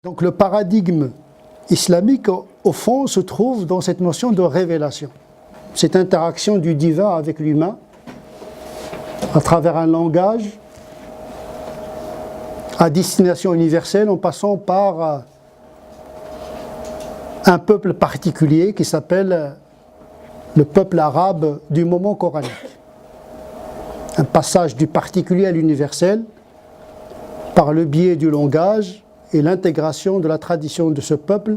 Donc le paradigme islamique, au fond, se trouve dans cette notion de révélation. Cette interaction du divin avec l'humain, à travers un langage, à destination universelle, en passant par un peuple particulier qui s'appelle le peuple arabe du moment coranique. Un passage du particulier à l'universel par le biais du langage et l'intégration de la tradition de ce peuple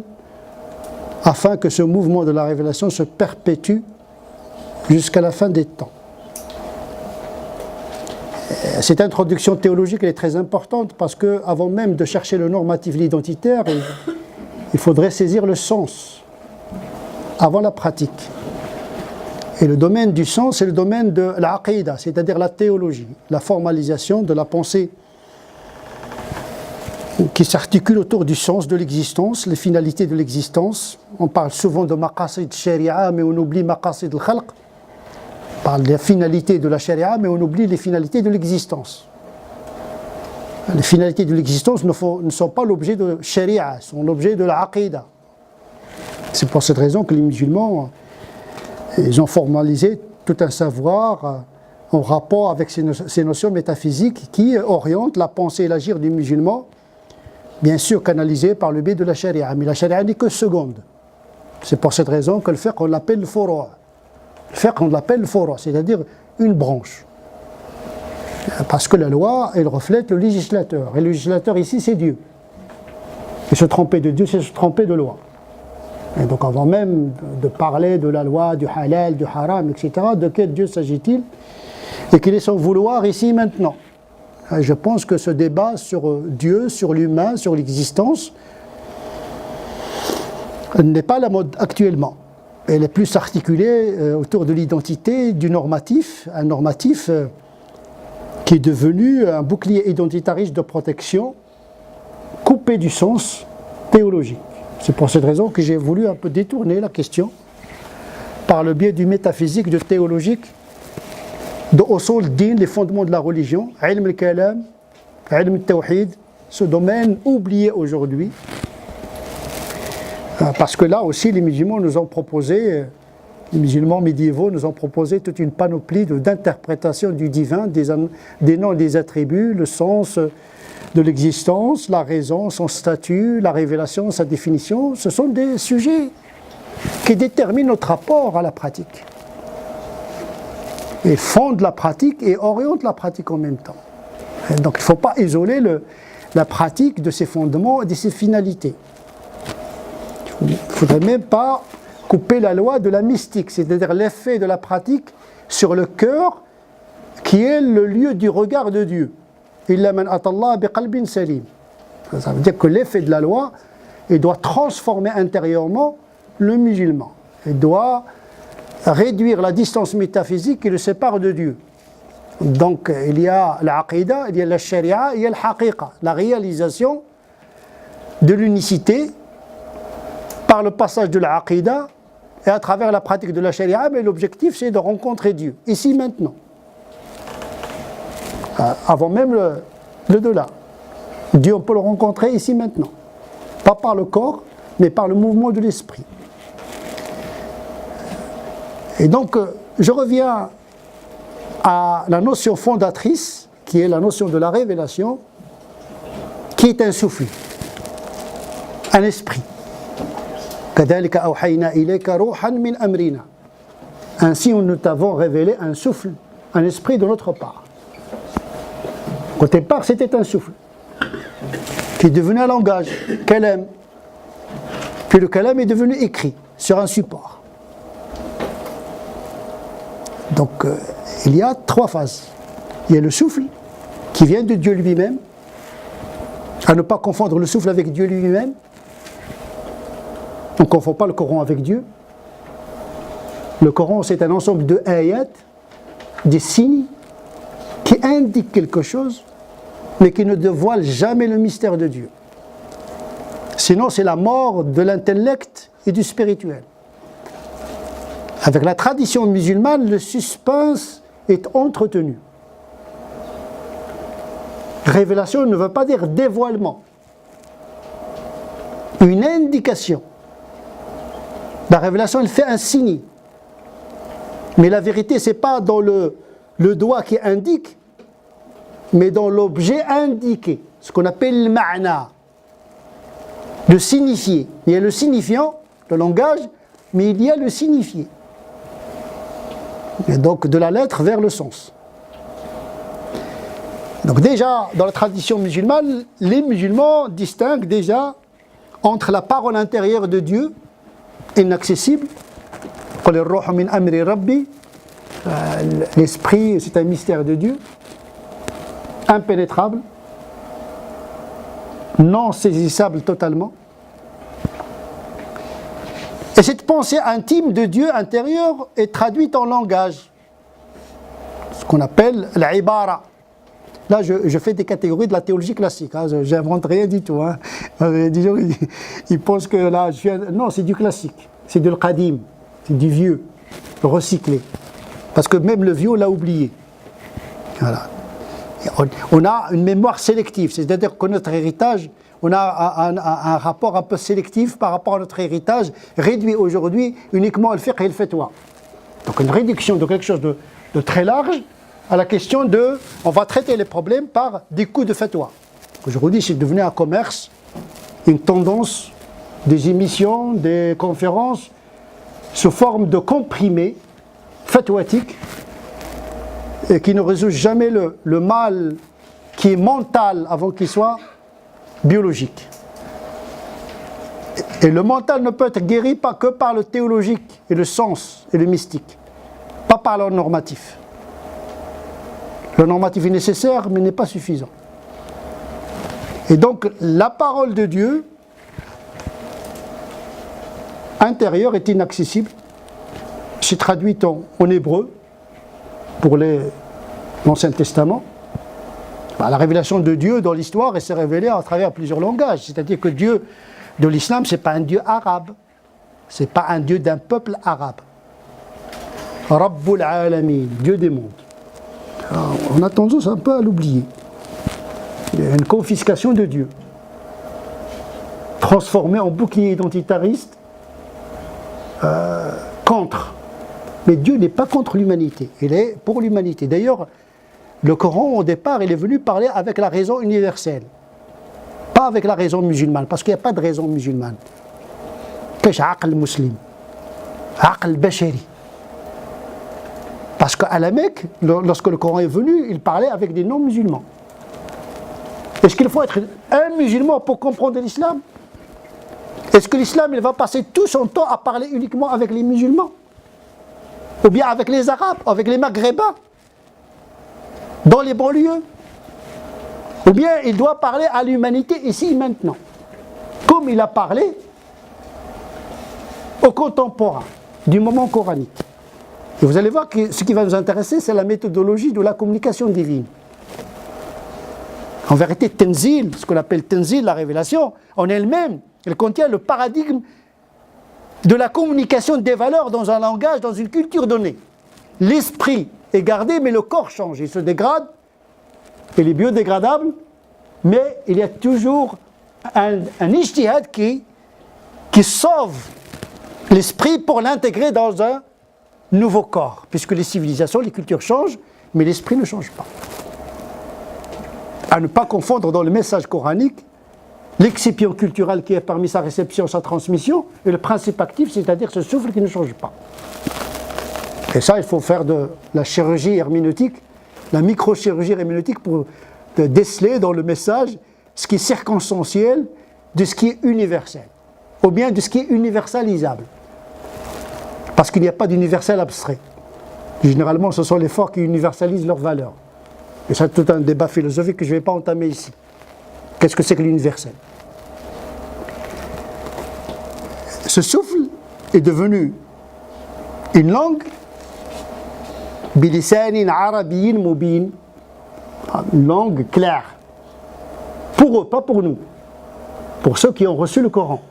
afin que ce mouvement de la révélation se perpétue jusqu'à la fin des temps. Cette introduction théologique elle est très importante parce qu'avant même de chercher le normatif, l'identitaire, il faudrait saisir le sens avant la pratique. Et le domaine du sens, c'est le domaine de l'aqida, c'est-à-dire la théologie, la formalisation de la pensée qui s'articule autour du sens de l'existence, les finalités de l'existence. On parle souvent de maqasid sharia, mais on oublie maqasid al-khalq. On parle des finalités de la sharia, mais on oublie les finalités de l'existence. Les finalités de l'existence ne sont pas l'objet de sharia, sont l'objet de l'aqida. C'est pour cette raison que les musulmans ils ont formalisé tout un savoir en rapport avec ces notions métaphysiques qui orientent la pensée et l'agir du musulman, bien sûr canalisé par le biais de la charia, mais la charia n'est que seconde. C'est pour cette raison que le fiqh, on l'appelle le furu'. Le fiqh, on l'appelle le furu', c'est-à-dire une branche. Parce que la loi, elle reflète le législateur. Et le législateur ici, c'est Dieu. Et se tromper de Dieu, c'est se tromper de loi. Et donc avant même de parler de la loi, du halal, du haram, etc., de quel Dieu s'agit-il? Et qu'il est son vouloir ici maintenant. Je pense que ce débat sur Dieu, sur l'humain, sur l'existence, n'est pas la mode actuellement. Elle est plus articulée autour de l'identité, du normatif, un normatif qui est devenu un bouclier identitariste de protection, coupé du sens théologique. C'est pour cette raison que j'ai voulu un peu détourner la question par le biais du métaphysique, du théologique, de usul din, les fondements de la religion, ilm al-kalam, ilm al-tawhid, ce domaine oublié aujourd'hui. Parce que là aussi, les musulmans nous ont proposé, les musulmans médiévaux nous ont proposé toute une panoplie d'interprétations du divin, des noms et des attributs, le sens de l'existence, la raison, son statut, la révélation, sa définition. Ce sont des sujets qui déterminent notre rapport à la pratique. Et fondent la pratique et orientent la pratique en même temps. Et donc il ne faut pas isoler la pratique de ses fondements et de ses finalités. Il ne faudrait même pas couper la loi de la mystique, c'est-à-dire l'effet de la pratique sur le cœur qui est le lieu du regard de Dieu. Illa man atallah biqalbin salim. Ça veut dire que l'effet de la loi, il doit transformer intérieurement le musulman. Il doit réduire la distance métaphysique qui le sépare de Dieu. Donc il y a l'aqida, il y a la sharia, il y a l'haqiqa, la réalisation de l'unicité par le passage de l'aqida et à travers la pratique de la sharia, mais l'objectif c'est de rencontrer Dieu, ici maintenant. Avant même le delà. Dieu on peut le rencontrer ici maintenant. Pas par le corps, mais par le mouvement de l'esprit. Et donc, je reviens à la notion fondatrice, qui est la notion de la révélation, qui est un souffle, un esprit. كَذَلِكَ أَوْحَيْنَا إِلَيْكَ رُوحًا مِنْ أَمْرِنَا. Ainsi, nous t'avons révélé un souffle, un esprit de notre part. Au départ, c'était un souffle, qui est devenu un langage, kalam. Puis le kalam est devenu écrit sur un support. Donc, il y a trois phases. Il y a le souffle, qui vient de Dieu lui-même, à ne pas confondre le souffle avec Dieu lui-même. On ne confond pas le Coran avec Dieu. Le Coran, c'est un ensemble de ayat, des signes, qui indiquent quelque chose, mais qui ne dévoilent jamais le mystère de Dieu. Sinon, c'est la mort de l'intellect et du spirituel. Avec la tradition musulmane, le suspense est entretenu. Révélation ne veut pas dire dévoilement. une indication. La révélation, elle fait un signe. Mais la vérité, ce n'est pas dans le doigt qui indique, mais dans l'objet indiqué, ce qu'on appelle le ma'na, le signifié. Il y a le signifiant, le langage, mais il y a le signifié. Et donc de la lettre vers le sens. Donc déjà, dans la tradition musulmane, les musulmans distinguent déjà entre la parole intérieure de Dieu, inaccessible, l'esprit, c'est un mystère de Dieu, impénétrable, non saisissable totalement. Et cette pensée intime de Dieu intérieur est traduite en langage, ce qu'on appelle l'ibara. Là, je fais des catégories de la théologie classique, hein, je n'invente rien du tout. Hein. Des gens, ils pensent que là, non, c'est du classique, c'est du qadim, c'est du vieux, recyclé. Parce que même le vieux l'a oublié. Voilà. On a une mémoire sélective, c'est-à-dire que notre héritage, on a un rapport un peu sélectif par rapport à notre héritage, réduit aujourd'hui uniquement al fiqh et le fatwa. Donc une réduction de quelque chose de très large à la question de, on va traiter les problèmes par des coups de fatwa. Aujourd'hui, c'est devenu un commerce, une tendance, des émissions, des conférences, sous forme de comprimés fatwatiques, et qui ne résout jamais le mal qui est mental avant qu'il soit biologique. Et le mental ne peut être guéri pas que par le théologique et le sens et le mystique, pas par le normatif. Le normatif est nécessaire mais n'est pas suffisant. Et donc la parole de Dieu intérieure est inaccessible. C'est traduit en hébreu pour l'Ancien Testament. La révélation de Dieu dans l'histoire, elle s'est révélée à travers plusieurs langages. C'est-à-dire que Dieu de l'islam, ce n'est pas un Dieu arabe. Ce n'est pas un Dieu d'un peuple arabe. Rabbul Alamin, Dieu des mondes. Alors, on a tendance un peu à l'oublier. Il y a une confiscation de Dieu, transformée en bouclier identitariste contre. Mais Dieu n'est pas contre l'humanité, il est pour l'humanité. D'ailleurs, le Coran, au départ, il est venu parler avec la raison universelle, pas avec la raison musulmane, parce qu'il n'y a pas de raison musulmane. Qu'est-ce aql muslim, aql bashari. Parce qu'à la Mecque, lorsque le Coran est venu, il parlait avec des non-musulmans. Est-ce qu'il faut être un musulman pour comprendre l'islam? Est-ce que l'islam, il va passer tout son temps à parler uniquement avec les musulmans? Ou bien avec les Arabes, avec les Maghrébins, dans les banlieues? Ou bien il doit parler à l'humanité ici et maintenant, comme il a parlé aux contemporains du moment coranique. Et vous allez voir que ce qui va nous intéresser, c'est la méthodologie de la communication divine. En vérité, Tenzil, ce qu'on appelle Tenzil, la révélation, en elle-même, elle contient le paradigme de la communication des valeurs dans un langage, dans une culture donnée. L'esprit est gardé, mais le corps change, il se dégrade, il est biodégradable, mais il y a toujours un ijtihad qui sauve l'esprit pour l'intégrer dans un nouveau corps, puisque les civilisations, les cultures changent, mais l'esprit ne change pas. À ne pas confondre dans le message coranique l'excipient culturel qui est parmi sa réception, sa transmission, et le principe actif, c'est-à-dire ce souffle qui ne change pas. Et ça, il faut faire de la chirurgie herméneutique, la microchirurgie herméneutique pour déceler dans le message ce qui est circonstanciel de ce qui est universel, ou bien de ce qui est universalisable. Parce qu'il n'y a pas d'universel abstrait. Généralement, ce sont les forts qui universalisent leurs valeurs. Et c'est tout un débat philosophique que je ne vais pas entamer ici. Qu'est-ce que c'est que l'universel? Ce souffle est devenu une langue bilisanin arabiyyin mubin, une langue claire. Pour eux, pas pour nous. Pour ceux qui ont reçu le Coran.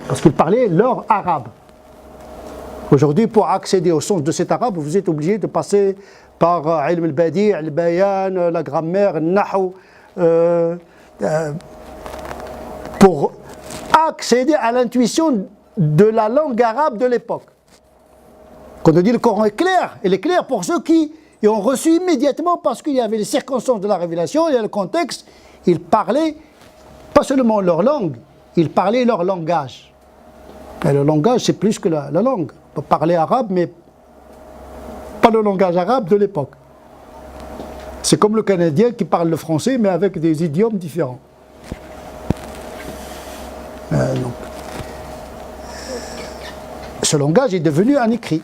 Parce qu'ils parlaient leur arabe. Aujourd'hui, pour accéder au sens de cet arabe, vous êtes obligé de passer par ilm al-badi', al-bayan, la grammaire, le nahu, pour accéder à l'intuition de la langue arabe de l'époque. Quand on dit le Coran est clair, il est clair pour ceux qui ont reçu immédiatement parce qu'il y avait les circonstances de la révélation, il y a le contexte, ils parlaient pas seulement leur langue, ils parlaient leur langage. Et le langage, c'est plus que la langue. On peut parler arabe, mais pas le langage arabe de l'époque. C'est comme le Canadien qui parle le français, mais avec des idiomes différents. Donc, ce langage est devenu un écrit.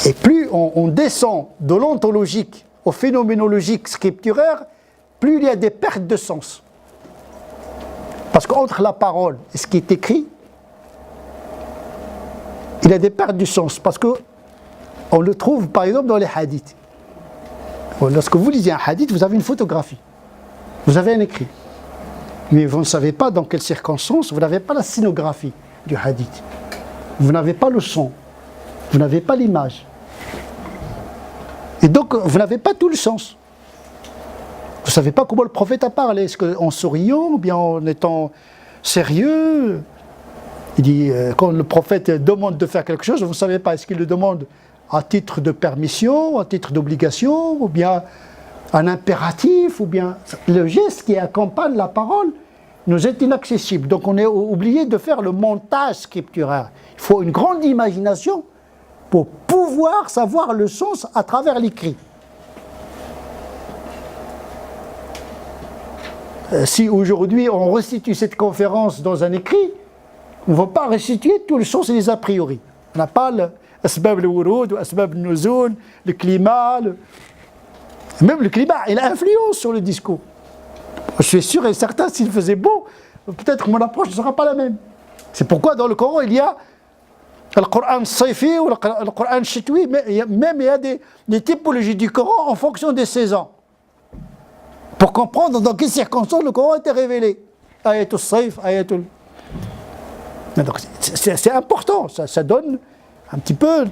Et plus on descend de l'ontologique au phénoménologique scripturaire, plus il y a des pertes de sens. Parce qu'entre la parole et ce qui est écrit, il y a des pertes du sens. Parce qu'on le trouve par exemple dans les hadiths. Lorsque vous lisez un hadith, vous avez une photographie. Vous avez un écrit. Mais vous ne savez pas dans quelles circonstances, vous n'avez pas la scénographie du hadith. Vous n'avez pas le son. Vous n'avez pas l'image. Et donc, vous n'avez pas tout le sens. Vous ne savez pas comment le prophète a parlé. Est-ce qu'en souriant ou bien en étant sérieux? Il dit, quand le prophète demande de faire quelque chose, vous ne savez pas. Est-ce qu'il le demande à titre de permission, à titre d'obligation, ou bien un impératif, ou bien le geste qui accompagne la parole nous est inaccessible. Donc on est obligé de faire le montage scripturaire. Il faut une grande imagination pour pouvoir savoir le sens à travers l'écrit. Si aujourd'hui on restitue cette conférence dans un écrit, on ne va pas restituer tout le sens et les a priori. On n'a pas le asbab al-wurud, asbab al-nuzul, le climat. Même le climat, il influence sur le discours. Je suis sûr et certain, s'il faisait beau, peut-être que mon approche ne sera pas la même. C'est pourquoi dans le Coran, il y a le Coran Saifi ou le Coran Chitoui, mais il y a des typologies du Coran en fonction des saisons. Pour comprendre dans quelles circonstances le Coran a été révélé. Ayatul Saif, Ayatul. Donc c'est important, ça donne un petit peu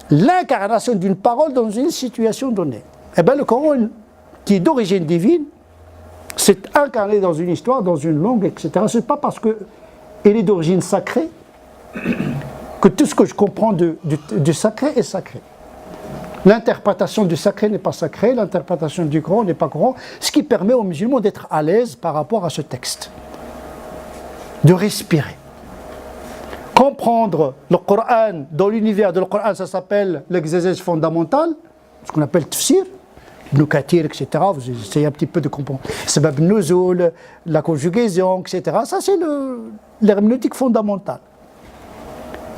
l'incarnation d'une parole dans une situation donnée. Eh bien le Coran, qui est d'origine divine, s'est incarné dans une histoire, dans une langue, etc. Ce n'est pas parce qu'il est d'origine sacrée que tout ce que je comprends du sacré est sacré. L'interprétation du sacré n'est pas sacré, l'interprétation du Coran n'est pas Coran, ce qui permet aux musulmans d'être à l'aise par rapport à ce texte, de respirer. Comprendre le Coran, dans l'univers de le Coran, ça s'appelle l'exégèse fondamentale, ce qu'on appelle tafsir, Ibn Kathir, etc. Vous essayez un petit peu de comprendre. Sabab nuzul, la conjugaison, etc. Ça, c'est l'herméneutique fondamentale.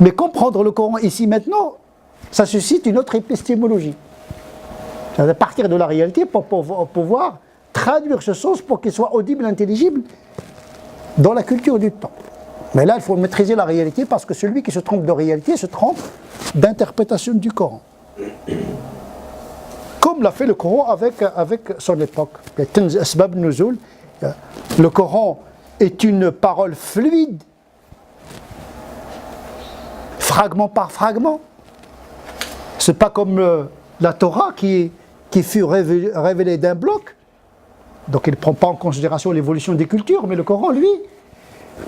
Mais comprendre le Coran ici maintenant, ça suscite une autre épistémologie. C'est à partir de la réalité pour pouvoir traduire ce sens pour qu'il soit audible, intelligible dans la culture du temps. Mais là, il faut maîtriser la réalité parce que celui qui se trompe de réalité se trompe d'interprétation du Coran. Comme l'a fait le Coran avec son époque. Le Coran est une parole fluide, fragment par fragment. Ce n'est pas comme la Torah qui fut révélée d'un bloc. Donc il ne prend pas en considération l'évolution des cultures, mais le Coran, lui,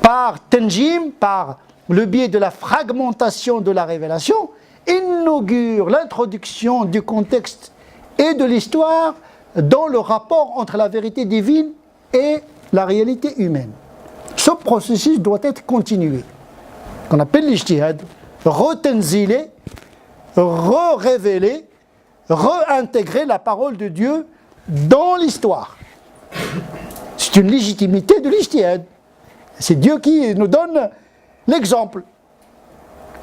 par tanjim, par le biais de la fragmentation de la révélation, inaugure l'introduction du contexte et de l'histoire dans le rapport entre la vérité divine et la réalité humaine. Ce processus doit être continué, qu'on appelle l'ijtihad, retenzilé, révéler, réintégrer la parole de Dieu dans l'histoire. C'est une légitimité de l'ijtihad. C'est Dieu qui nous donne l'exemple.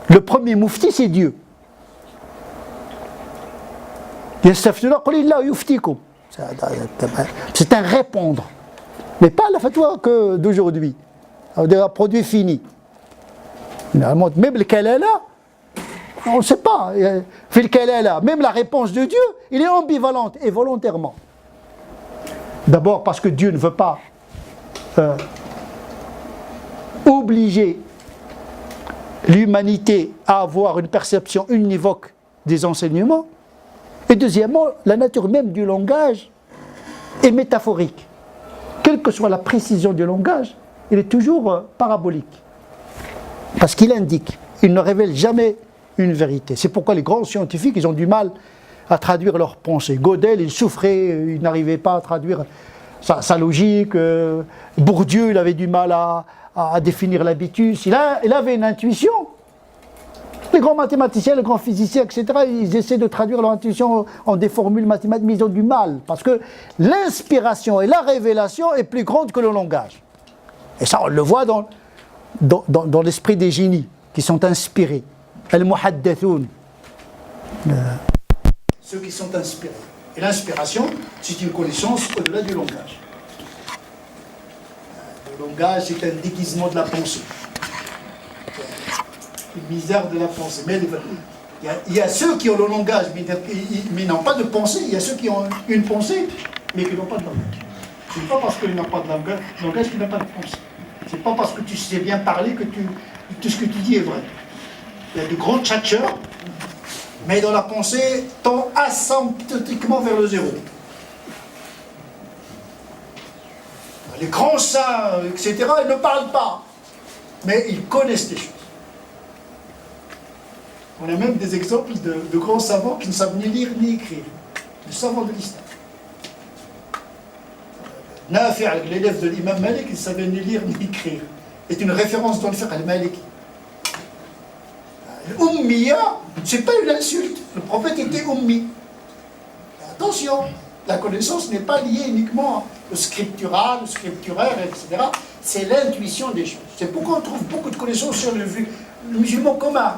Le premier moufti, c'est Dieu. C'est un répondre. Mais pas la fatwa que d'aujourd'hui. Un produit fini. Même le kalala, on ne sait pas. Fait le kalala, même la réponse de Dieu, il est ambivalente et volontairement. D'abord parce que Dieu ne veut pas obliger l'humanité à avoir une perception univoque des enseignements. Et deuxièmement, la nature même du langage est métaphorique. Quelle que soit la précision du langage, il est toujours parabolique. Parce qu'il indique, il ne révèle jamais une vérité. C'est pourquoi les grands scientifiques, ils ont du mal à traduire leurs pensées. Gödel, il souffrait, il n'arrivait pas à traduire sa logique. Bourdieu, il avait du mal à définir l'habitus. Il avait une intuition. Les grands mathématiciens, les grands physiciens, etc., ils essaient de traduire leur intuition en des formules mathématiques, mais ils ont du mal. Parce que l'inspiration et la révélation est plus grande que le langage. Et ça, on le voit dans l'esprit des génies qui sont inspirés. Al-Muhaddathoun. Ceux qui sont inspirés. Et l'inspiration, c'est une connaissance au-delà du langage. Le langage, c'est un déguisement de la pensée. Une misère de la pensée. Mais il y a ceux qui ont le langage, mais n'ont pas de pensée. Il y a ceux qui ont une pensée, mais qui n'ont pas de langage. Ce n'est pas parce qu'ils n'ont pas de langage qu'ils n'ont pas de pensée. Ce n'est pas parce que tu sais bien parler que tout ce que tu dis est vrai. Il y a de grands tchatcheurs, mais dans la pensée, tend asymptotiquement vers le zéro. Les grands saints, etc., ils ne parlent pas, mais ils connaissent des choses. On a même des exemples de grands savants qui ne savent ni lire ni écrire. Les savants de l'islam. Nafi', l'élève de l'imam Malik, il ne savait ni lire ni écrire. C'est une référence dans le fiqh al-Maliki. L'ummiya, ce n'est pas une insulte. Le prophète était ummi. Attention, la connaissance n'est pas liée uniquement au scriptural, au scripturaire, etc. C'est l'intuition des choses. C'est pourquoi on trouve beaucoup de connaissances sur le musulman commun,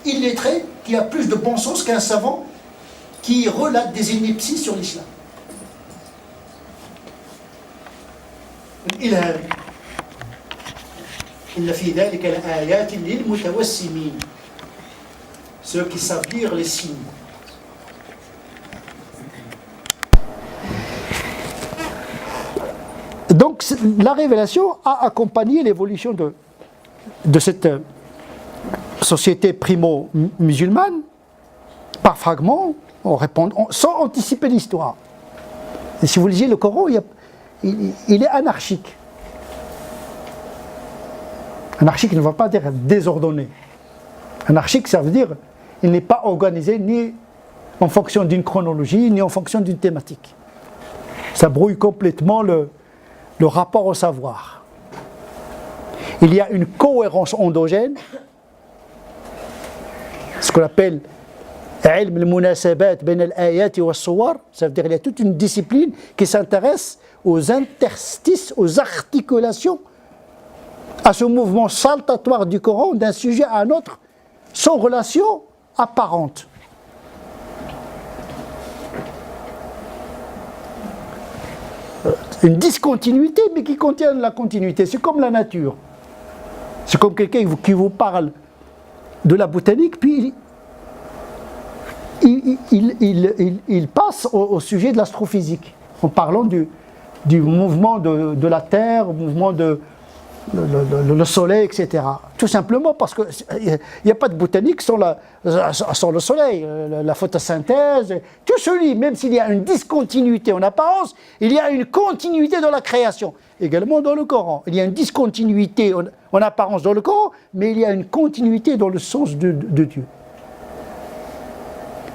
illettré, qui a plus de bon sens qu'un savant qui relate des inepties sur l'islam. الإلهام إن في ذلك لآيات للمتوسمين ceux qui savent lire les signes. Donc la révélation a accompagné l'évolution de cette société primo-musulmane par fragments, sans anticiper l'histoire. Et si vous lisez le Coran, il est anarchique. Anarchique ne va pas dire désordonné. Anarchique, ça veut dire il n'est pas organisé ni en fonction d'une chronologie, ni en fonction d'une thématique. Ça brouille complètement le rapport au savoir. Il y a une cohérence endogène, ce qu'on appelle ilm al-munasabat bain al-ayat wa as-suwar, ça veut dire qu'il y a toute une discipline qui s'intéresse aux interstices, aux articulations, à ce mouvement saltatoire du Coran d'un sujet à un autre, sans relation apparente. Une discontinuité, mais qui contient la continuité. C'est comme la nature. C'est comme quelqu'un qui vous parle de la botanique, puis il passe au sujet de l'astrophysique, en parlant du mouvement de la Terre, au mouvement le soleil, etc. Tout simplement parce qu'il n'y a pas de botanique sans le soleil, la photosynthèse, tout se lie, même s'il y a une discontinuité en apparence, il y a une continuité dans la création. Également dans le Coran, il y a une discontinuité en apparence dans le Coran, mais il y a une continuité dans le sens de Dieu.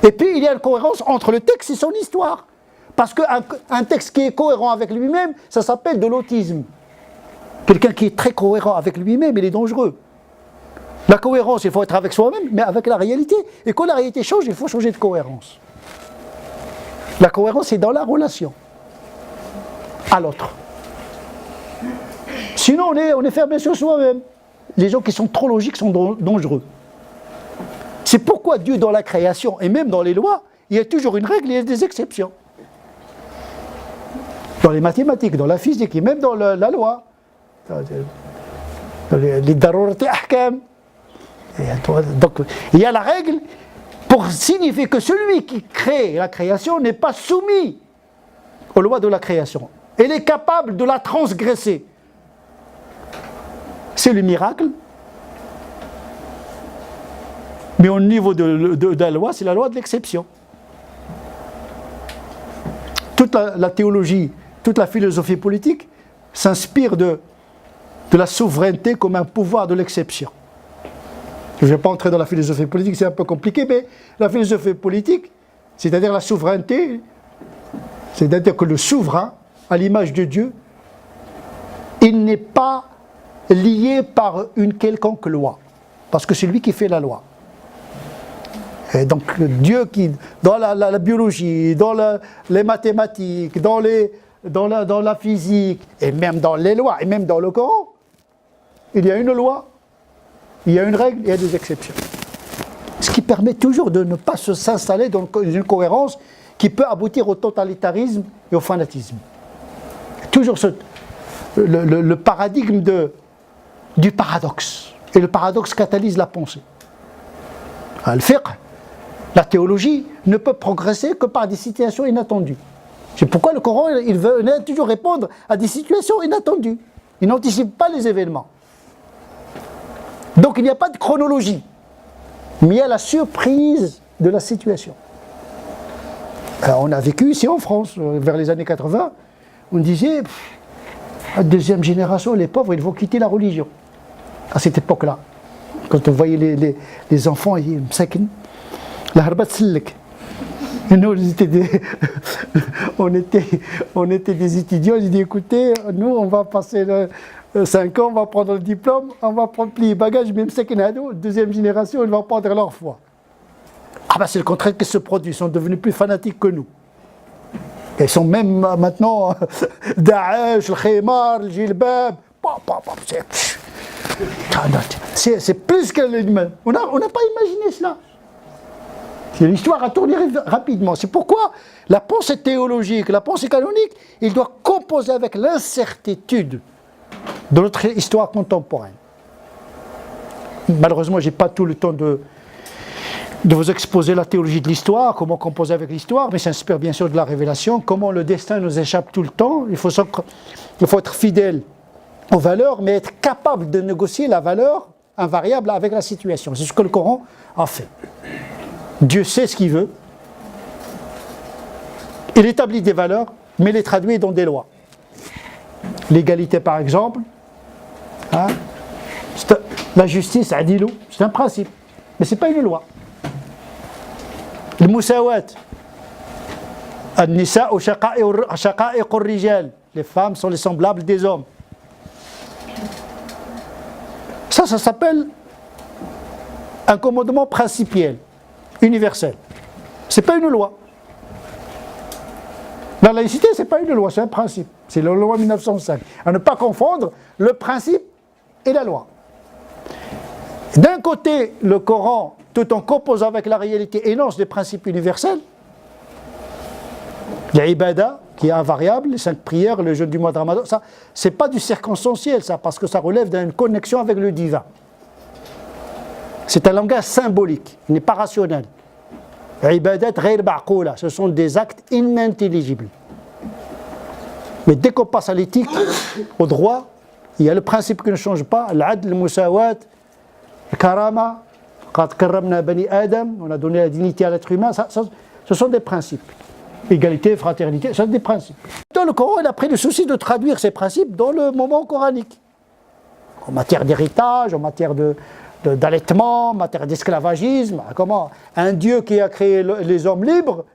Et puis il y a une cohérence entre le texte et son histoire. Parce qu'un texte qui est cohérent avec lui-même, ça s'appelle de l'autisme. Quelqu'un qui est très cohérent avec lui-même, il est dangereux. La cohérence, il faut être avec soi-même, mais avec la réalité. Et quand la réalité change, il faut changer de cohérence. La cohérence, c'est dans la relation à l'autre. Sinon, on est fermé sur soi-même. Les gens qui sont trop logiques sont dangereux. C'est pourquoi Dieu, dans la création, et même dans les lois, il y a toujours une règle, il y a des exceptions. Dans les mathématiques, dans la physique, et même dans la loi. Les darurati ahkam. Donc il y a la règle pour signifier que celui qui crée la création n'est pas soumis aux lois de la création. Il est capable de la transgresser. C'est le miracle. Mais au niveau de la loi, c'est la loi de l'exception. Toute la théologie, toute la philosophie politique s'inspire de de la souveraineté comme un pouvoir de l'exception. Je ne vais pas entrer dans la philosophie politique, c'est un peu compliqué, mais la philosophie politique, c'est-à-dire la souveraineté, c'est-à-dire que le souverain, à l'image de Dieu, il n'est pas lié par une quelconque loi, parce que c'est lui qui fait la loi. Et donc Dieu qui, dans la biologie, dans les mathématiques, dans la physique, et même dans les lois, et même dans le Coran, il y a une loi, il y a une règle, il y a des exceptions. Ce qui permet toujours de ne pas s'installer dans une cohérence qui peut aboutir au totalitarisme et au fanatisme. Toujours le paradigme du paradoxe. Et le paradoxe catalyse la pensée. Le fiqh, la théologie, ne peut progresser que par des situations inattendues. C'est pourquoi le Coran, il veut toujours répondre à des situations inattendues. Il n'anticipe pas les événements. Donc il n'y a pas de chronologie, mais il y a la surprise de la situation. Alors, on a vécu ici en France, vers les années 80, on disait, la deuxième génération, les pauvres, ils vont quitter la religion. À cette époque-là, quand on voyait les enfants, ils disaient, la harbat sellek. Nous, on était des étudiants, j'ai dit, écoutez, nous, on va passer 5 ans, on va prendre le diplôme, on va prendre plier bagages, même deuxième génération, ils vont prendre leur foi. Ah ben c'est le contraire qui se produit, ils sont devenus plus fanatiques que nous. Ils sont même maintenant Daesh, le Khimar, le Jilbab, c'est plus que l'humain. On n'a pas imaginé cela. L'histoire a tourné rapidement. C'est pourquoi la pensée théologique, la pensée canonique, il doit composer avec l'incertitude de notre histoire contemporaine. Malheureusement, je n'ai pas tout le temps de vous exposer la théologie de l'histoire, comment composer avec l'histoire, mais ça inspire bien sûr de la révélation, comment le destin nous échappe tout le temps. Il faut être fidèle aux valeurs, mais être capable de négocier la valeur invariable avec la situation. C'est ce que le Coran a fait. Dieu sait ce qu'il veut, il établit des valeurs, mais les traduit dans des lois. L'égalité par exemple, hein, la justice, adilou, c'est un principe, mais ce n'est pas une loi. Le musawat, an-nisa ou shaqa'iq ar-rijal, les femmes sont les semblables des hommes. Ça s'appelle un commandement principiel, universel. Ce n'est pas une loi. La laïcité, ce n'est pas une loi, c'est un principe. C'est la loi 1905. À ne pas confondre le principe et la loi. D'un côté, le Coran, tout en composant avec la réalité, énonce des principes universels. L'ibada, qui est invariable, les 5 prières, le jeûne du mois de Ramadan, ça, c'est pas du circonstanciel, ça, parce que ça relève d'une connexion avec le divin. C'est un langage symbolique, il n'est pas rationnel. Ibadat ghayr ma'qoula, ce sont des actes inintelligibles. Mais dès qu'on passe à l'éthique, au droit, il y a le principe qui ne change pas, l'adl, le musawat, le karama, qad karramna bani Adam, on a donné la dignité à l'être humain, ce sont des principes. Égalité, fraternité, ce sont des principes. Dans le Coran, il a pris le souci de traduire ces principes dans le moment coranique. En matière d'héritage, en matière d'allaitement, en matière d'esclavagisme. Comment un Dieu qui a créé les hommes libres,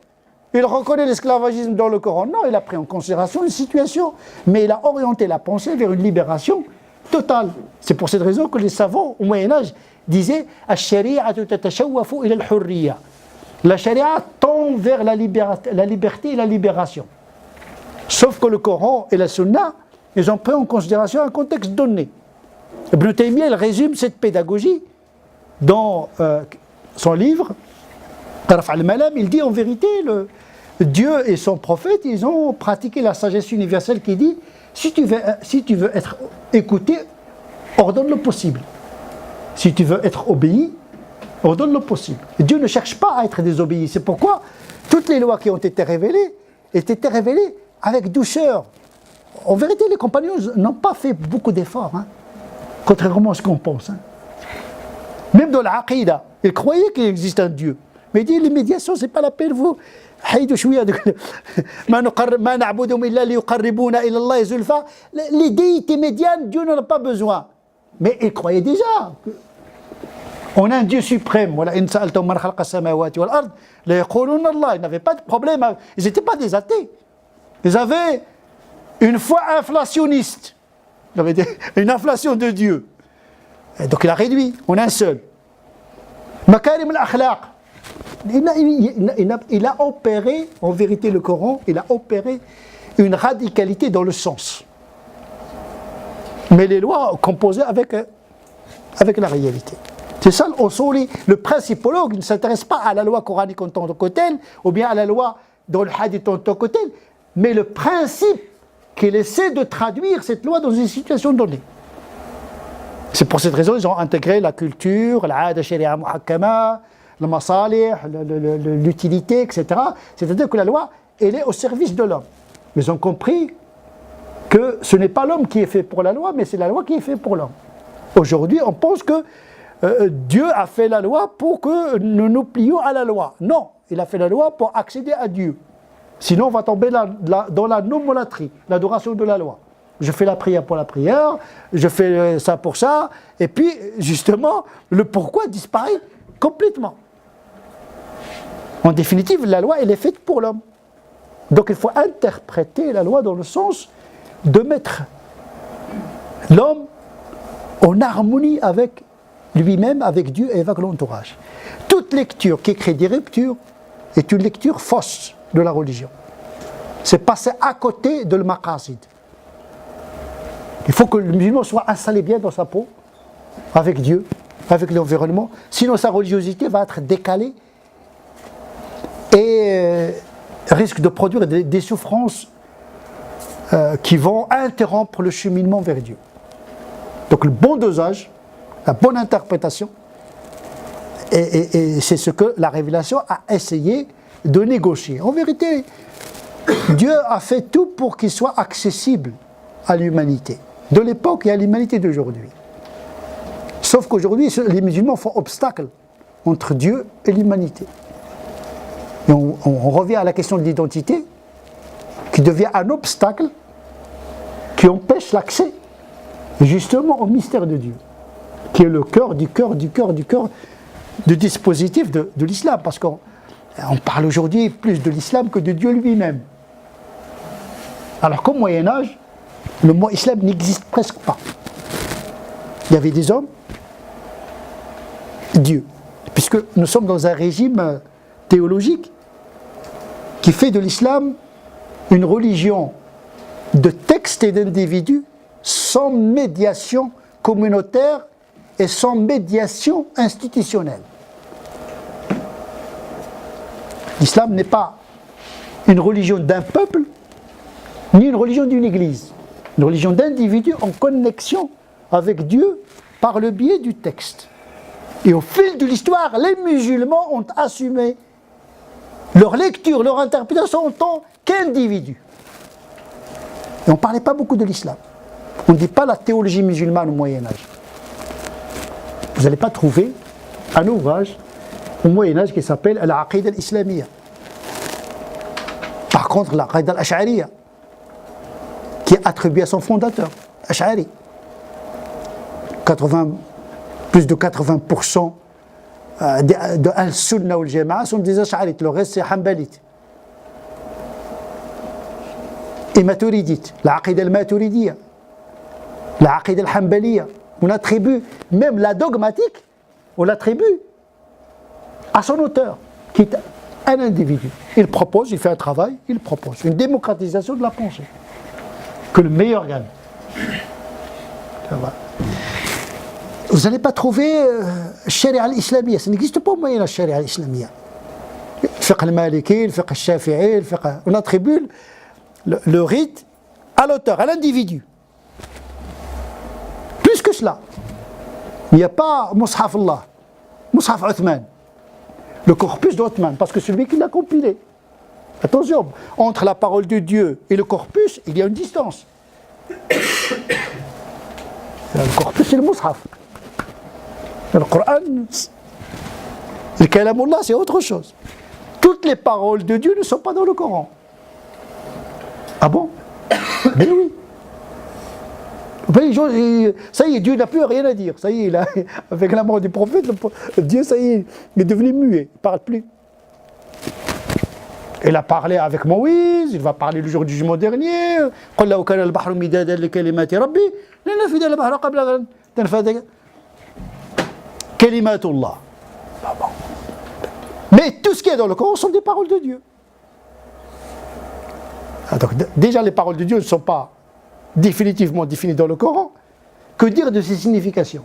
il reconnaît l'esclavagisme dans le Coran. Non, il a pris en considération une situation, mais il a orienté la pensée vers une libération totale. C'est pour cette raison que les savants au Moyen-Âge disaient « Ash-shari'atu tatashawwafu ila al-hurriya » La charia tend vers la liberté et la libération. Sauf que le Coran et la Sunna, ils ont pris en considération un contexte donné. Ibn Taymiyyah, il résume cette pédagogie dans son livre, Raf' al-Malam. Il dit en vérité, Dieu et son prophète, ils ont pratiqué la sagesse universelle qui dit, si tu veux être écouté, ordonne le possible. Si tu veux être obéi, ordonne le possible. Et Dieu ne cherche pas à être désobéi. C'est pourquoi toutes les lois qui ont été révélées avec douceur. En vérité, les compagnons n'ont pas fait beaucoup d'efforts, hein, contrairement à ce qu'on pense. Hein. Même dans l'aqida, ils croyaient qu'il existe un Dieu. Mais il dit, les médiations, ce n'est pas la peine, حيدوا شويه ما نعبدهم الا ليقربونا الى الله زلفى. Les déités médianes, Dieu n'en a pas besoin. Mais ils croyaient déjà. On a un Dieu suprême. وَلَئِنْ سَأَلْتَهُمْ مَنْ خَلَقَ السَّمَاوَاتِ وَالْأَرْضِ لَيَقُولُنَّ اللَّهُ. Ils n'avaient pas de problème. Ils n'étaient pas des athées. Ils avaient une foi inflationniste. Ils avaient une inflation de Dieu. Et donc il a réduit. On a un seul. Makarim al-akhlaq. Il a opéré, en vérité le Coran, il a opéré une radicalité dans le sens. Mais les lois composées avec la réalité. C'est ça le principologue ne s'intéresse pas à la loi coranique en tant que telle, ou bien à la loi dans le hadith en tant que telle, mais le principe qu'il essaie de traduire cette loi dans une situation donnée. C'est pour cette raison qu'ils ont intégré la culture, l'ada sharia muhakkama, le masalih, l'utilité, etc. C'est-à-dire que la loi, elle est au service de l'homme. Mais ils ont compris que ce n'est pas l'homme qui est fait pour la loi, mais c'est la loi qui est faite pour l'homme. Aujourd'hui, on pense que Dieu a fait la loi pour que nous nous plions à la loi. Non, il a fait la loi pour accéder à Dieu. Sinon, on va tomber dans la nomolatrie, l'adoration de la loi. Je fais la prière pour la prière, je fais ça pour ça, et puis, justement, le pourquoi disparaît complètement. En définitive, la loi, elle est faite pour l'homme. Donc, il faut interpréter la loi dans le sens de mettre l'homme en harmonie avec lui-même, avec Dieu et avec l'entourage. Toute lecture qui crée des ruptures est une lecture fausse de la religion. C'est passer à côté de l'maqasid. Il faut que le musulman soit installé bien dans sa peau, avec Dieu, avec l'environnement, sinon sa religiosité va être décalée et risque de produire des souffrances qui vont interrompre le cheminement vers Dieu. Donc le bon dosage, la bonne interprétation, et c'est ce que la révélation a essayé de négocier. En vérité, Dieu a fait tout pour qu'il soit accessible à l'humanité de l'époque et à l'humanité d'aujourd'hui. Sauf qu'aujourd'hui, les musulmans font obstacle entre Dieu et l'humanité. Et on revient à la question de l'identité, qui devient un obstacle qui empêche l'accès justement au mystère de Dieu, qui est le cœur du dispositif de l'islam, parce qu'on parle aujourd'hui plus de l'islam que de Dieu lui-même. Alors qu'au Moyen-Âge, le mot islam n'existe presque pas. Il y avait des hommes, Dieu. Puisque nous sommes dans un régime théologique qui fait de l'islam une religion de textes et d'individus sans médiation communautaire et sans médiation institutionnelle. L'islam n'est pas une religion d'un peuple, ni une religion d'une église. Une religion d'individus en connexion avec Dieu par le biais du texte. Et au fil de l'histoire, les musulmans ont assumé leur lecture, leur interprétation en tant qu'individus. Et on ne parlait pas beaucoup de l'islam. On ne dit pas la théologie musulmane au Moyen-Âge. Vous n'allez pas trouver un ouvrage au Moyen-Âge qui s'appelle Al-Aqida al-Islamiyya. Par contre, l'Aqida al-Ash'ariyya, qui est attribuée à son fondateur, Ash'ari. Plus de 80% de Al-Sunna ou Al-Jama'a sont des Ash'arites, le reste c'est Hanbalites. Et Maturidites, l'Aqida al-Maturidiyya, l'Aqida al-Hanbaliyya. On attribue même la dogmatique, on l'attribue à son auteur, qui est un individu. Il propose, il fait un travail, il propose une démocratisation de la pensée. Que le meilleur gagne. Vous n'allez pas trouver Sharia al-Islamiyya, ça n'existe pas au Moyen-Âge, Sharia al-Islamiyya. Le fiqh al-Maliki, le fiqh al-Shafi'i, le fiqh... On attribue le rite à l'auteur, à l'individu. Plus que cela, il n'y a pas Mus'haf Allah, Mus'haf Uthman, le corpus d'Uthman, parce que celui qui l'a compilé. Attention, entre la parole de Dieu et le corpus, il y a une distance. Le corpus, c'est le Mus'haf. Le Coran, le Kalamullah, c'est autre chose. Tout toutes les paroles de Dieu ne sont pas dans le Coran. Ah bon? Mais oui. Ça y est, Dieu n'a plus rien à dire. Ça y est, là, avec la mort du prophète, Dieu, ça y est, il est devenu muet, il ne parle plus. Il a parlé avec Moïse, il va parler le jour du jugement dernier. Mais tout ce qui est dans le Coran sont des paroles de Dieu. Donc, déjà, les paroles de Dieu ne sont pas définitivement définies dans le Coran. Que dire de ces significations?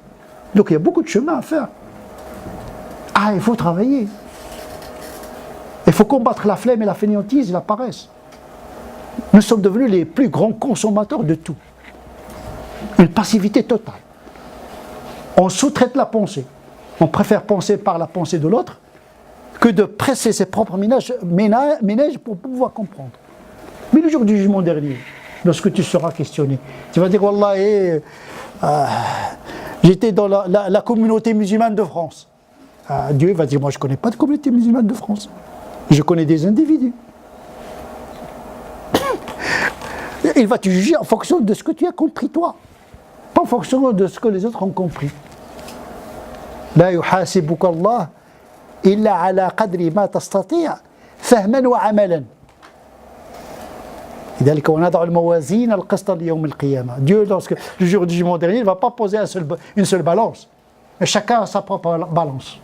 Donc il y a beaucoup de chemin à faire. Ah, il faut travailler. Il faut combattre la flemme et la fainéantise et la paresse. Nous sommes devenus les plus grands consommateurs de tout. Une passivité totale. On sous-traite la pensée. On préfère penser par la pensée de l'autre que de presser ses propres ménages pour pouvoir comprendre. Mais le jour du jugement dernier, lorsque tu seras questionné, tu vas dire Wallah, j'étais dans la communauté musulmane de France. Dieu va dire moi je ne connais pas de communauté musulmane de France. Je connais des individus. Il va te juger en fonction de ce que tu as compris toi, pas en fonction de ce que les autres ont compris. La yuhasibuka Allah illa ala qadri ma tastati' fahman wa amalan. Dieu, lorsque le jour du jugement dernier, il ne va pas poser une seule balance. Mais chacun a sa propre balance.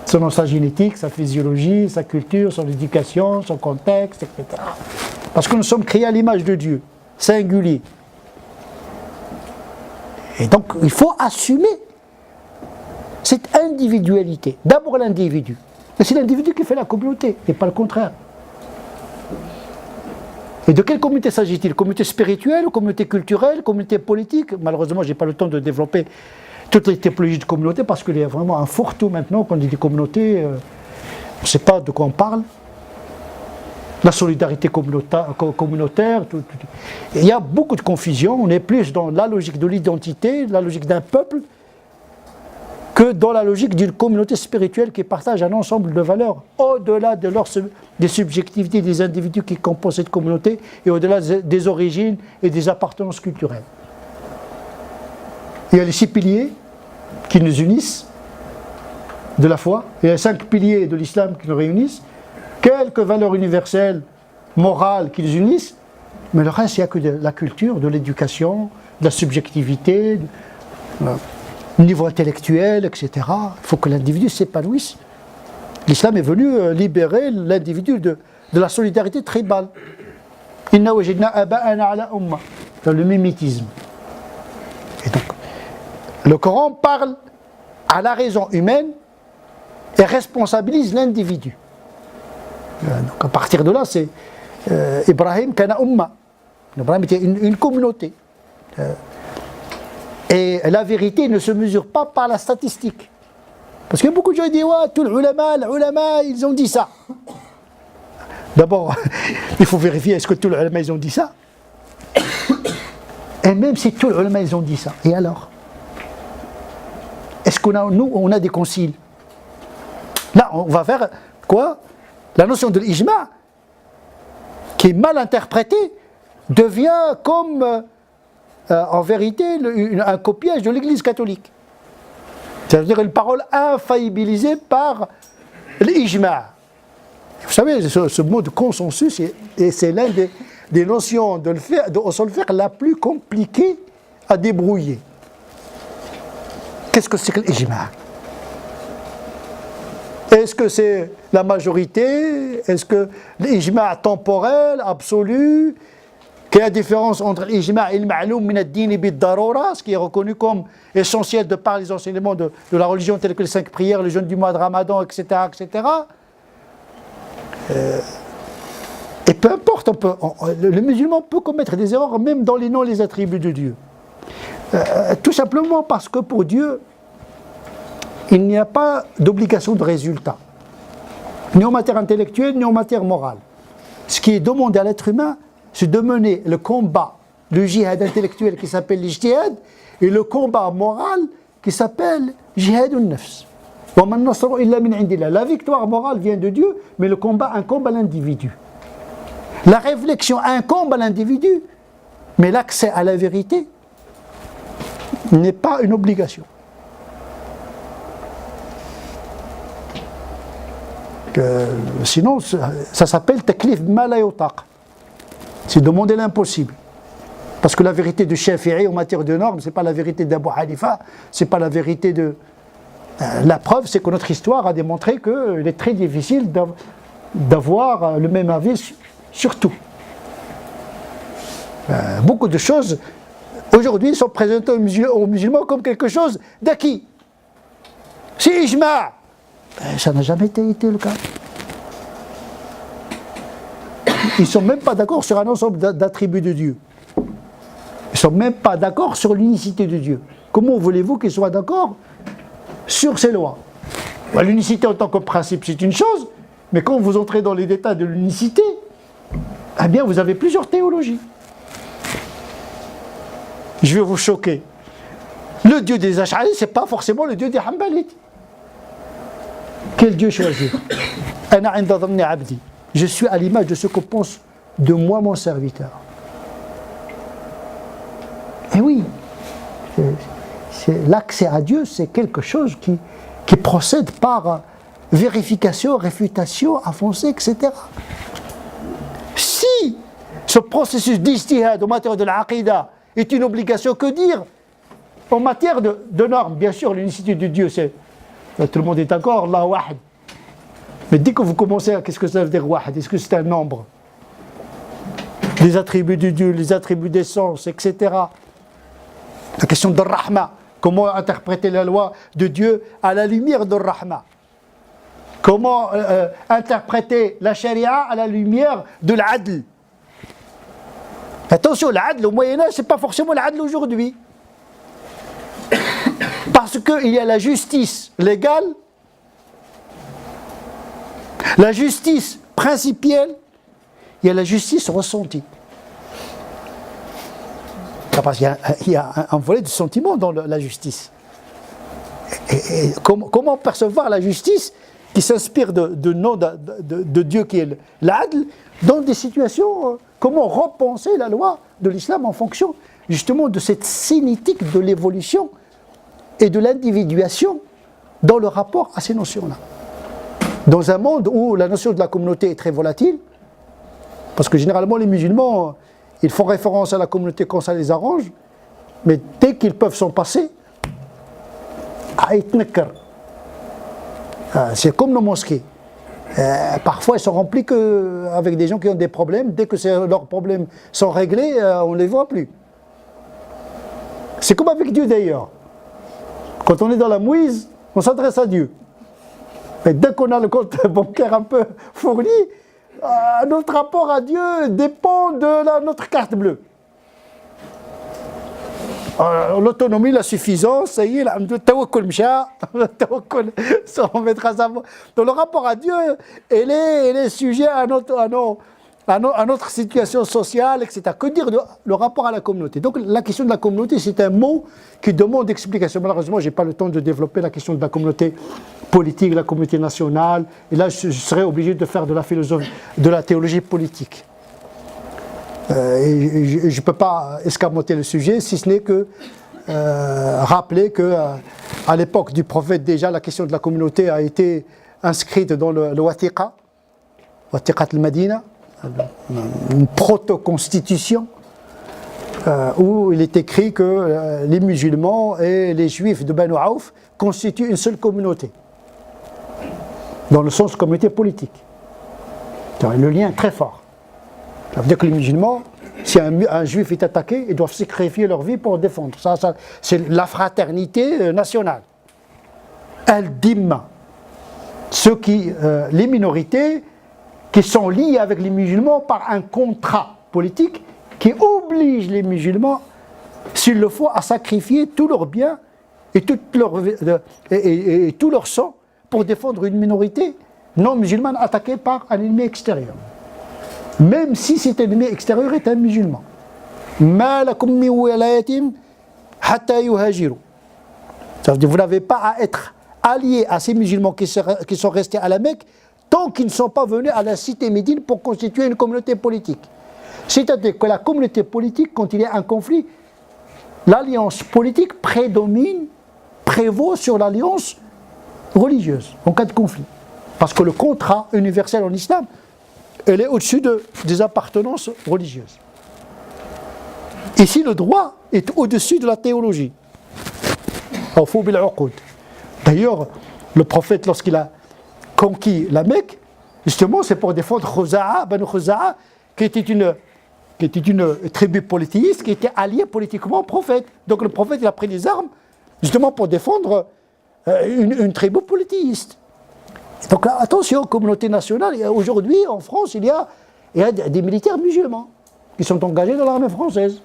Selon sa génétique, sa physiologie, sa culture, son éducation, son contexte, etc. Parce que nous sommes créés à l'image de Dieu, singulier. Et donc, il faut assumer cette individualité. D'abord l'individu. Et c'est l'individu qui fait la communauté, et pas le contraire. Et de quelle communauté s'agit-il? Communauté spirituelle, communauté culturelle, communauté politique? Malheureusement, je n'ai pas le temps de développer toutes les typologies de communauté parce qu'il y a vraiment un fourre-tout maintenant. Quand on dit des communautés, on ne sait pas de quoi on parle. La solidarité communautaire, tout. Il y a beaucoup de confusion. On est plus dans la logique de l'identité, la logique d'un peuple, que dans la logique d'une communauté spirituelle qui partage un ensemble de valeurs au-delà des subjectivités des individus qui composent cette communauté et au-delà des origines et des appartenances culturelles. Il y a les 6 piliers qui nous unissent de la foi, il y a les 5 piliers de l'islam qui nous réunissent, quelques valeurs universelles, morales qui nous unissent, mais le reste, il n'y a que de la culture, de l'éducation, de la subjectivité, niveau intellectuel, etc. Il faut que l'individu s'épanouisse. L'islam est venu libérer l'individu de la solidarité tribale. Inna wajidna aba'ana ala umma, dans le mimétisme. Et donc, le Coran parle à la raison humaine et responsabilise l'individu. Donc à partir de là, c'est Ibrahim kana umma. Ibrahim était une communauté. Et la vérité ne se mesure pas par la statistique. Parce que beaucoup de gens disent ouais, tous les ulama, ils ont dit ça. D'abord, il faut vérifier est-ce que tous les ulama, ils ont dit ça. Et même si tous les ulama, ils ont dit ça, et alors? Est-ce on a des conciles? Là, on va faire quoi? La notion de l'ijma, qui est mal interprétée, devient comme en vérité un copiage de l'Église catholique. C'est-à-dire une parole infaillibilisée par l'ijma. Vous savez, ce mot de consensus, c'est l'un des notions de usul fiqh la plus compliquée à débrouiller. Qu'est-ce que c'est que l'ijma? Est-ce que c'est la majorité? Est-ce que l'ijma temporel, absolu? Quelle est la différence entre l'ijma et le ma'loum min ad-din bid-darura, ce qui est reconnu comme essentiel de par les enseignements de la religion tels que les 5 prières, le jeûne du mois de Ramadan, etc. etc. Et peu importe, le musulman peut commettre des erreurs même dans les noms et les attributs de Dieu. Tout simplement parce que pour Dieu, il n'y a pas d'obligation de résultat, ni en matière intellectuelle, ni en matière morale. Ce qui est demandé à l'être humain, c'est de mener le combat, le jihad intellectuel qui s'appelle l'ijtihad, et le combat moral qui s'appelle jihad al-nafs. La victoire morale vient de Dieu, mais le combat incombe à l'individu. La réflexion incombe à l'individu, mais l'accès à la vérité n'est pas une obligation. Sinon, ça s'appelle taklif ma la yutaq. C'est demander l'impossible. Parce que la vérité de Shafi'i en matière de normes, ce n'est pas la vérité d'Abu Hanifa, ce n'est pas la vérité de... La preuve, c'est que notre histoire a démontré qu'il est très difficile d'avoir le même avis sur tout. Beaucoup de choses, aujourd'hui, sont présentées aux musulmans comme quelque chose d'acquis. C'est ijma'. Ça n'a jamais été le cas. Ils ne sont même pas d'accord sur un ensemble d'attributs de Dieu. Ils ne sont même pas d'accord sur l'unicité de Dieu. Comment voulez-vous qu'ils soient d'accord sur ces lois? L'unicité en tant que principe, c'est une chose, mais quand vous entrez dans les détails de l'unicité, eh bien, vous avez plusieurs théologies. Je vais vous choquer. Le Dieu des Ash'ari, ce n'est pas forcément le Dieu des Hanbalites. Quel Dieu choisir? Je suis à l'image de ce que pense de moi mon serviteur. Et oui, l'accès à Dieu, c'est quelque chose qui procède par vérification, réfutation, avancée, etc. Si ce processus d'ijtihad en matière de l'aqida est une obligation, que dire en matière de normes? Bien sûr, l'unicité de Dieu, c'est... Tout le monde est d'accord, Allah wahid. Mais dès que vous commencez à... Qu'est-ce que ça veut dire wahid? Est-ce que c'est un nombre? Les attributs de Dieu, les attributs d'essence, etc. La question de Rahma. Comment interpréter la loi de Dieu à la lumière de Rahma? Comment interpréter la charia à la lumière de l'adl? Attention, l'adl au Moyen-Âge, ce n'est pas forcément l'adl aujourd'hui. Parce qu'il y a la justice légale, la justice principielle, il y a la justice ressentie. Parce qu'il y a un volet de sentiment dans la justice. Et comment percevoir la justice qui s'inspire de Dieu qui est l'adl dans des situations, comment repenser la loi de l'islam en fonction justement de cette cinétique de l'évolution et de l'individuation dans le rapport à ces notions-là. Dans un monde où la notion de la communauté est très volatile, parce que généralement les musulmans, ils font référence à la communauté quand ça les arrange, mais dès qu'ils peuvent s'en passer, c'est comme nos mosquées. Parfois elles sont remplies avec des gens qui ont des problèmes, dès que leurs problèmes sont réglés, on ne les voit plus. C'est comme avec Dieu d'ailleurs. Quand on est dans la mouise, on s'adresse à Dieu. Mais dès qu'on a le compte bancaire un peu fourni, notre rapport à Dieu dépend de notre carte bleue. L'autonomie, la suffisance, ça y est, tawakkul msha, tawakkul, ça on mettra ça. Donc le rapport à Dieu, elle est sujet à notre situation sociale, etc. Que dire le rapport à la communauté? Donc la question de la communauté, c'est un mot qui demande explication. Malheureusement, je n'ai pas le temps de développer la question de la communauté politique, la communauté nationale. Et là, je serais obligé de faire de la philosophie, de la théologie politique. Et je ne peux pas escamoter le sujet, si ce n'est que rappeler qu'à l'époque du prophète, déjà, la question de la communauté a été inscrite dans le Wathiqa, Wathiqat al-Madina, une proto-constitution, où il est écrit que les musulmans et les juifs de Banu Aouf constituent une seule communauté, dans le sens de communauté politique. Le lien est très fort. Ça veut dire que les musulmans, si un juif est attaqué, ils doivent sacrifier leur vie pour le défendre. Ça, c'est la fraternité nationale. Al-Dimma. Les minorités qui sont liées avec les musulmans par un contrat politique qui oblige les musulmans, s'il le faut, à sacrifier tous leurs biens et tout leur sang pour défendre une minorité non musulmane attaquée par un ennemi extérieur. Même si cet ennemi extérieur est un musulman. Ça veut dire que vous n'avez pas à être alliés à ces musulmans qui sont restés à la Mecque tant qu'ils ne sont pas venus à la cité Médine pour constituer une communauté politique. C'est-à-dire que la communauté politique, quand il y a un conflit, l'alliance politique prévaut sur l'alliance religieuse en cas de conflit. Parce que le contrat universel en islam, elle est au-dessus des appartenances religieuses. Ici, le droit est au-dessus de la théologie. D'ailleurs, le prophète, lorsqu'il a conquis la Mecque, justement, c'est pour défendre Banu Khuza'a, qui était une tribu polythéiste, qui était alliée politiquement au prophète. Donc le prophète, il a pris des armes, justement pour défendre une tribu polythéiste. Donc attention, communauté nationale, aujourd'hui, en France, il y a des militaires musulmans qui sont engagés dans l'armée française.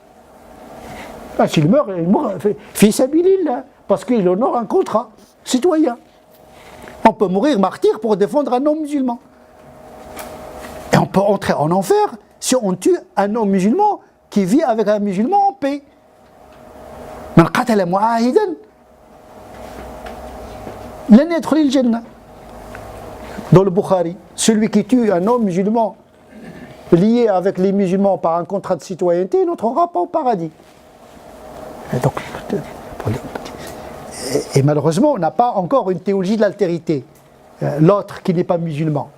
S'il meurt, il meurt fils sabilillah, parce qu'il honore un contrat citoyen. On peut mourir martyr pour défendre un homme musulman. Et on peut entrer en enfer si on tue un homme musulman qui vit avec un musulman en paix. Man qatala mu'ahidan lan yadkhul al-jannah. Dans le Bukhari, celui qui tue un homme musulman lié avec les musulmans par un contrat de citoyenneté n'entrera pas au paradis. Et malheureusement, on n'a pas encore une théologie de l'altérité. L'autre qui n'est pas musulman.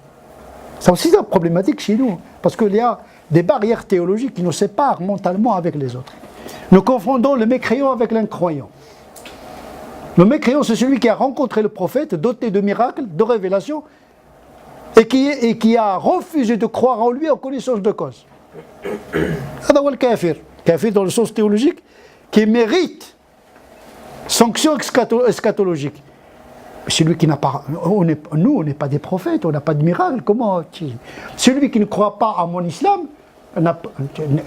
C'est aussi une problématique chez nous, parce qu'il y a des barrières théologiques qui nous séparent mentalement avec les autres. Nous confondons le mécréant avec l'incroyant. Le mécréant, c'est celui qui a rencontré le prophète, doté de miracles, de révélations, et qui a refusé de croire en lui en connaissance de cause. C'est le kafir. Kafir dans le sens théologique, qui mérite sanction eschatologique. Celui qui n'a pas... Nous, on n'est pas des prophètes, on n'a pas de miracle. Comment celui qui ne croit pas à mon islam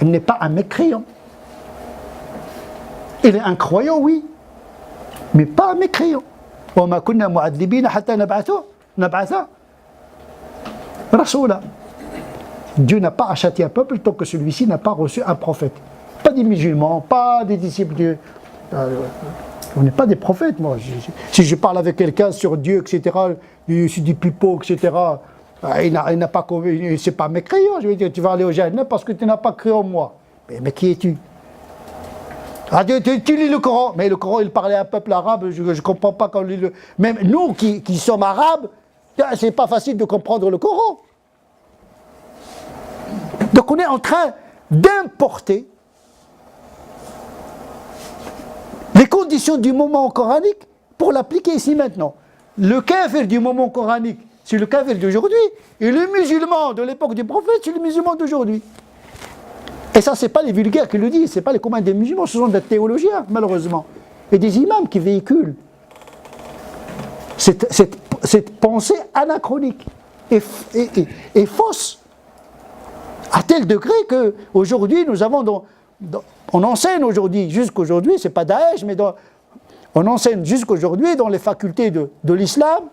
n'est pas un mécréant. Il est un croyant, oui, mais pas un mécréant. وَمَا كُنَّا مُعَذِّبِينَ حَتَّى نَبْعَثَ رَسُولًا. Dieu n'a pas châtié un peuple tant que celui-ci n'a pas reçu un prophète. Pas des musulmans, pas des disciples de... On n'est pas des prophètes, moi. Si je parle avec quelqu'un sur Dieu, etc., c'est du pipeau, etc., il n'a pas convaincu, c'est pas mécréant. Je veux dire, tu vas aller au jardin parce que tu n'as pas cru en moi. Mais qui es-tu? Tu lis le Coran. Mais le Coran, il parlait à un peuple arabe, je ne comprends pas quand on lit le... Même nous qui sommes arabes, c'est pas facile de comprendre le Coran. Donc on est en train d'importer les conditions du moment coranique pour l'appliquer ici maintenant. Le kafir du moment coranique, c'est le kafir d'aujourd'hui, et le musulman de l'époque du prophète, c'est le musulman d'aujourd'hui. Et ça, ce n'est pas les vulgaires qui le disent, ce n'est pas les communs des musulmans, ce sont des théologiens, malheureusement, et des imams qui véhiculent cette pensée anachronique et fausse, à tel degré qu'aujourd'hui, nous avons on enseigne aujourd'hui, jusqu'aujourd'hui, ce n'est pas Daesh, mais on enseigne jusqu'aujourd'hui dans les facultés de l'islam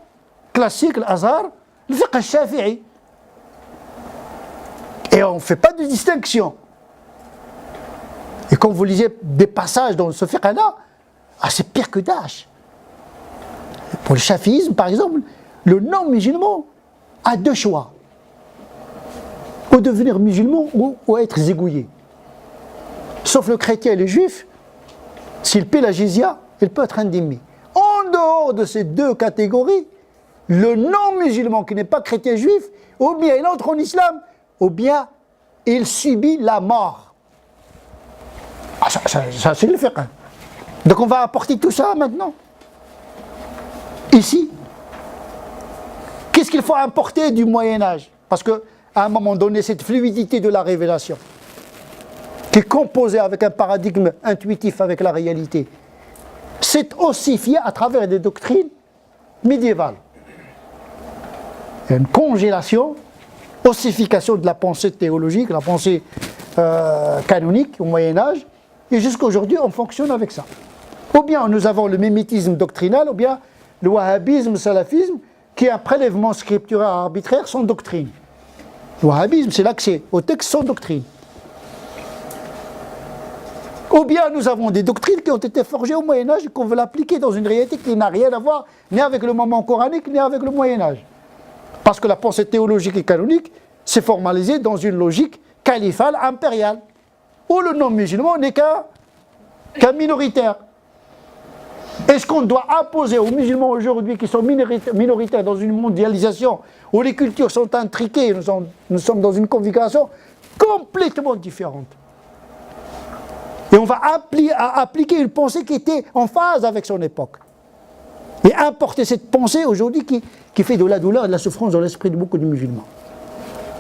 classique, l'Azhar, le fiqh al-Shafi'i. Et on ne fait pas de distinction. Et quand vous lisez des passages dans ce fiqh-là, c'est pire que Daesh. Pour le shafiisme, par exemple, le non-musulman a deux choix. Ou devenir musulman ou être zigouillé. Sauf le chrétien et le juif, s'il paie la jizya, il peut être indemné. En dehors de ces deux catégories, le non-musulman qui n'est pas chrétien juif, ou bien il entre en islam, ou bien il subit la mort. Ça c'est le fiqh. Donc on va apporter tout ça maintenant. Ici, qu'est-ce qu'il faut importer du Moyen-Âge? Parce qu'à un moment donné, cette fluidité de la révélation, qui est composée avec un paradigme intuitif avec la réalité, c'est ossifié à travers des doctrines médiévales. Il y a une congélation, ossification de la pensée théologique, la pensée canonique au Moyen-Âge, et jusqu'à aujourd'hui on fonctionne avec ça. Ou bien nous avons le mimétisme doctrinal, ou bien le wahhabisme, le salafisme, qui est un prélèvement scriptural arbitraire sans doctrine. Le wahhabisme, c'est l'accès au texte sans doctrine. Ou bien nous avons des doctrines qui ont été forgées au Moyen-Âge et qu'on veut l'appliquer dans une réalité qui n'a rien à voir ni avec le moment coranique ni avec le Moyen-Âge. Parce que la pensée théologique et canonique s'est formalisée dans une logique califale impériale, où le non-musulman n'est qu'un minoritaire. Est-ce qu'on doit imposer aux musulmans aujourd'hui qui sont minoritaires dans une mondialisation où les cultures sont intriquées, nous sommes dans une configuration complètement différente. Et on va appliquer une pensée qui était en phase avec son époque. Et importer cette pensée aujourd'hui qui fait de la douleur et de la souffrance dans l'esprit de beaucoup de musulmans.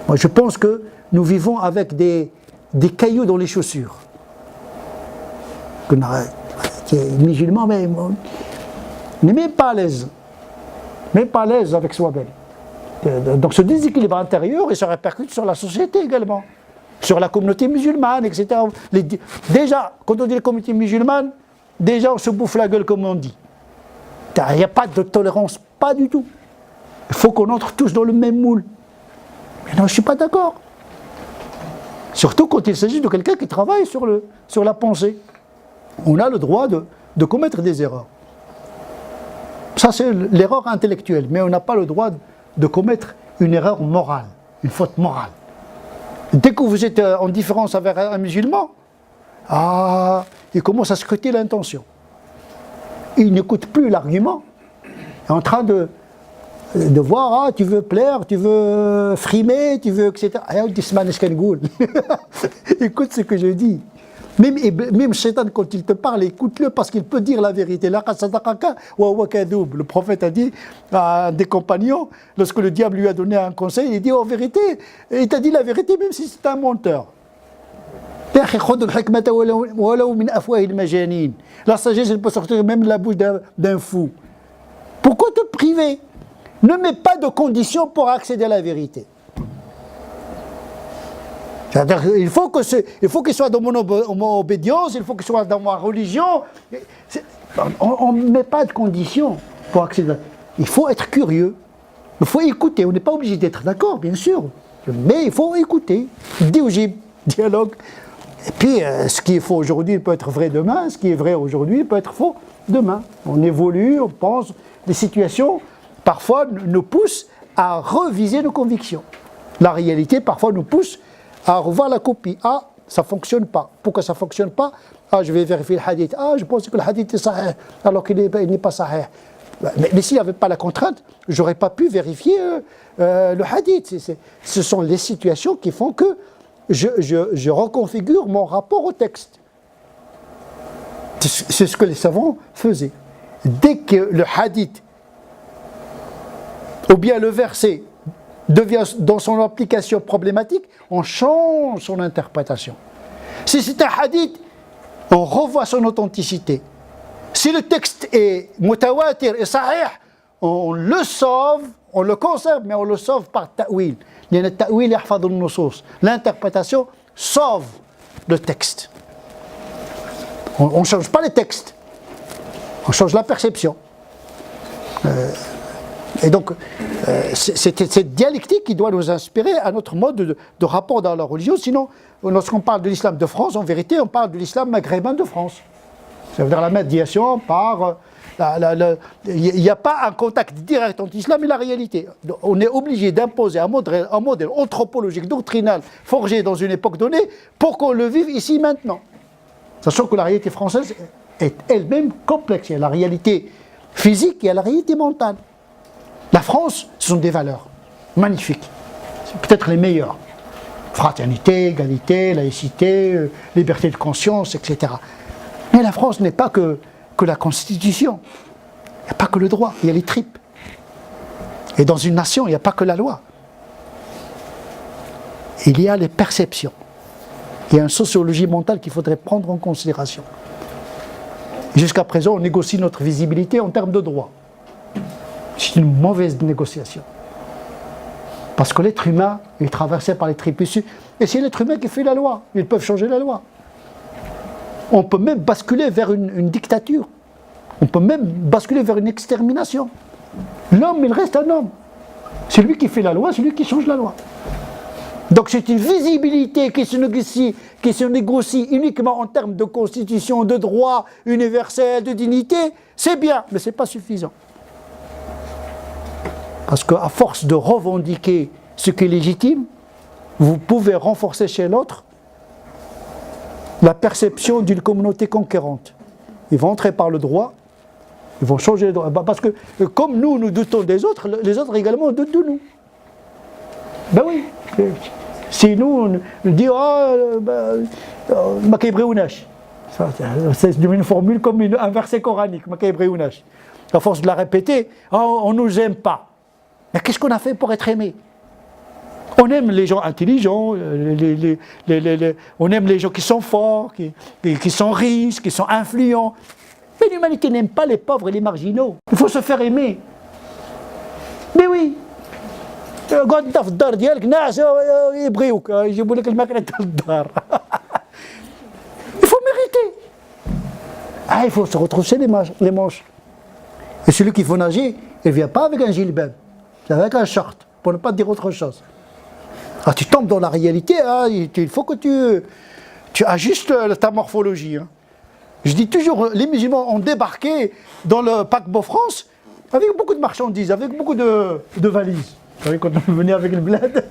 Moi, je pense que nous vivons avec des cailloux dans les chaussures. Musulman, mais n'est même pas à l'aise. Même pas à l'aise avec soi-même. Donc ce déséquilibre intérieur, il se répercute sur la société également. Sur la communauté musulmane, etc. Déjà, quand on dit la communauté musulmane, déjà on se bouffe la gueule comme on dit. Il n'y a pas de tolérance, pas du tout. Il faut qu'on entre tous dans le même moule. Mais non, je ne suis pas d'accord. Surtout quand il s'agit de quelqu'un qui travaille sur la pensée. On a le droit de commettre des erreurs. Ça, c'est l'erreur intellectuelle, mais on n'a pas le droit de commettre une erreur morale, une faute morale. Dès que vous êtes en différence avec un musulman, il commence à scruter l'intention. Il n'écoute plus l'argument. Il est en train de voir, tu veux plaire, tu veux frimer, tu veux, etc. Écoute ce que je dis. Même Shaitan, quand il te parle, écoute-le parce qu'il peut dire la vérité. Le prophète a dit à un des compagnons, lorsque le diable lui a donné un conseil, il dit en vérité, il t'a dit la vérité même si c'est un menteur. La sagesse, elle peut sortir même de la bouche d'un fou. Pourquoi te priver? Ne mets pas de conditions pour accéder à la vérité. Il faut qu'il soit dans mon obédience, il faut qu'il soit dans ma religion. On ne met pas de conditions pour accéder. Il faut être curieux, il faut écouter. On n'est pas obligé d'être d'accord, bien sûr, mais il faut écouter. Dialogue. Et puis, ce qui est faux aujourd'hui peut être vrai demain, ce qui est vrai aujourd'hui peut être faux demain. On évolue, on pense, les situations parfois nous poussent à reviser nos convictions. La réalité parfois nous pousse à revoir la copie. Ça ne fonctionne pas. Pourquoi ça ne fonctionne pas? Je vais vérifier le hadith. Je pense que le hadith est sahih, alors qu'il n'est pas sahih. Mais s'il n'y avait pas la contrainte, je n'aurais pas pu vérifier le hadith. Ce sont les situations qui font que je reconfigure mon rapport au texte. C'est ce que les savants faisaient. Dès que le hadith, ou bien le verset, devient dans son application problématique, on change son interprétation. Si c'est un hadith, on revoit son authenticité. Si le texte est mutawatir et sahih, on le sauve, on le conserve, mais on le sauve par ta'wil. L'interprétation sauve le texte. On ne change pas les textes, on change la perception. Et donc, c'est cette dialectique qui doit nous inspirer à notre mode de rapport dans la religion. Sinon, lorsqu'on parle de l'islam de France, en vérité, on parle de l'islam maghrébin de France. Ça veut dire la médiation par... Il n'y a pas un contact direct entre l'islam et la réalité. On est obligé d'imposer un modèle anthropologique, doctrinal, forgé dans une époque donnée, pour qu'on le vive ici, maintenant. Sachant que la réalité française est elle-même complexe. Il y a la réalité physique et il y a la réalité mentale. La France, ce sont des valeurs magnifiques, c'est peut-être les meilleures. Fraternité, égalité, laïcité, liberté de conscience, etc. Mais la France n'est pas que la Constitution, il n'y a pas que le droit, il y a les tripes. Et dans une nation, il n'y a pas que la loi. Il y a les perceptions. Il y a une sociologie mentale qu'il faudrait prendre en considération. Jusqu'à présent, on négocie notre visibilité en termes de droit. C'est une mauvaise négociation. Parce que l'être humain est traversé par les tripes issues. Et c'est l'être humain qui fait la loi. Ils peuvent changer la loi. On peut même basculer vers une dictature. On peut même basculer vers une extermination. L'homme, il reste un homme. C'est lui qui fait la loi, c'est lui qui change la loi. Donc c'est une visibilité qui se négocie uniquement en termes de constitution, de droit universel, de dignité, c'est bien, mais ce n'est pas suffisant. Parce qu'à force de revendiquer ce qui est légitime, vous pouvez renforcer chez l'autre la perception d'une communauté conquérante. Ils vont entrer par le droit, ils vont changer le droit. Parce que comme nous, nous doutons des autres, les autres également doutent de nous. Ben oui. Si nous, on dit, c'est une formule comme un verset coranique, à force de la répéter, on ne nous aime pas. Mais qu'est-ce qu'on a fait pour être aimé? On aime les gens intelligents, on aime les gens qui sont forts, qui sont riches, qui sont influents. Mais l'humanité n'aime pas les pauvres et les marginaux. Il faut se faire aimer. Mais oui. قعد انت في الدار ديالك ناعس يبغيوك يجيبوا لك الماكله تاع الدار. Il faut mériter. Il faut se retrousser les manches. Et celui qui faut nager, il ne vient pas avec un gilbab, c'est avec un short, pour ne pas dire autre chose. Tu tombes dans la réalité, il faut que tu ajustes ta morphologie. Je dis toujours, les musulmans ont débarqué dans le paquebot France avec beaucoup de marchandises, avec beaucoup de valises. Vous savez, quand on venait avec le bled.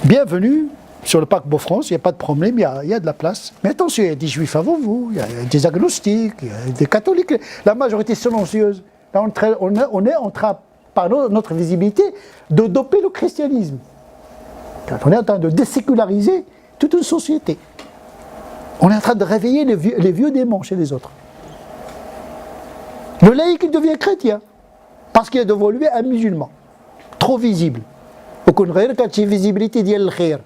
Bienvenue sur le paquebot France, il n'y a pas de problème, il y a de la place. Mais attention, il y a des juifs avant vous, il y a des agnostiques, il y a des catholiques, la majorité silencieuse. Là, on est en train, par notre visibilité, de doper le christianisme. On est en train de déséculariser toute une société. On est en train de réveiller les vieux démons chez les autres. Le laïc devient chrétien. Parce qu'il y a devant lui un musulman, trop visible. Aucune غير كانت شي visibilité ديال الخير.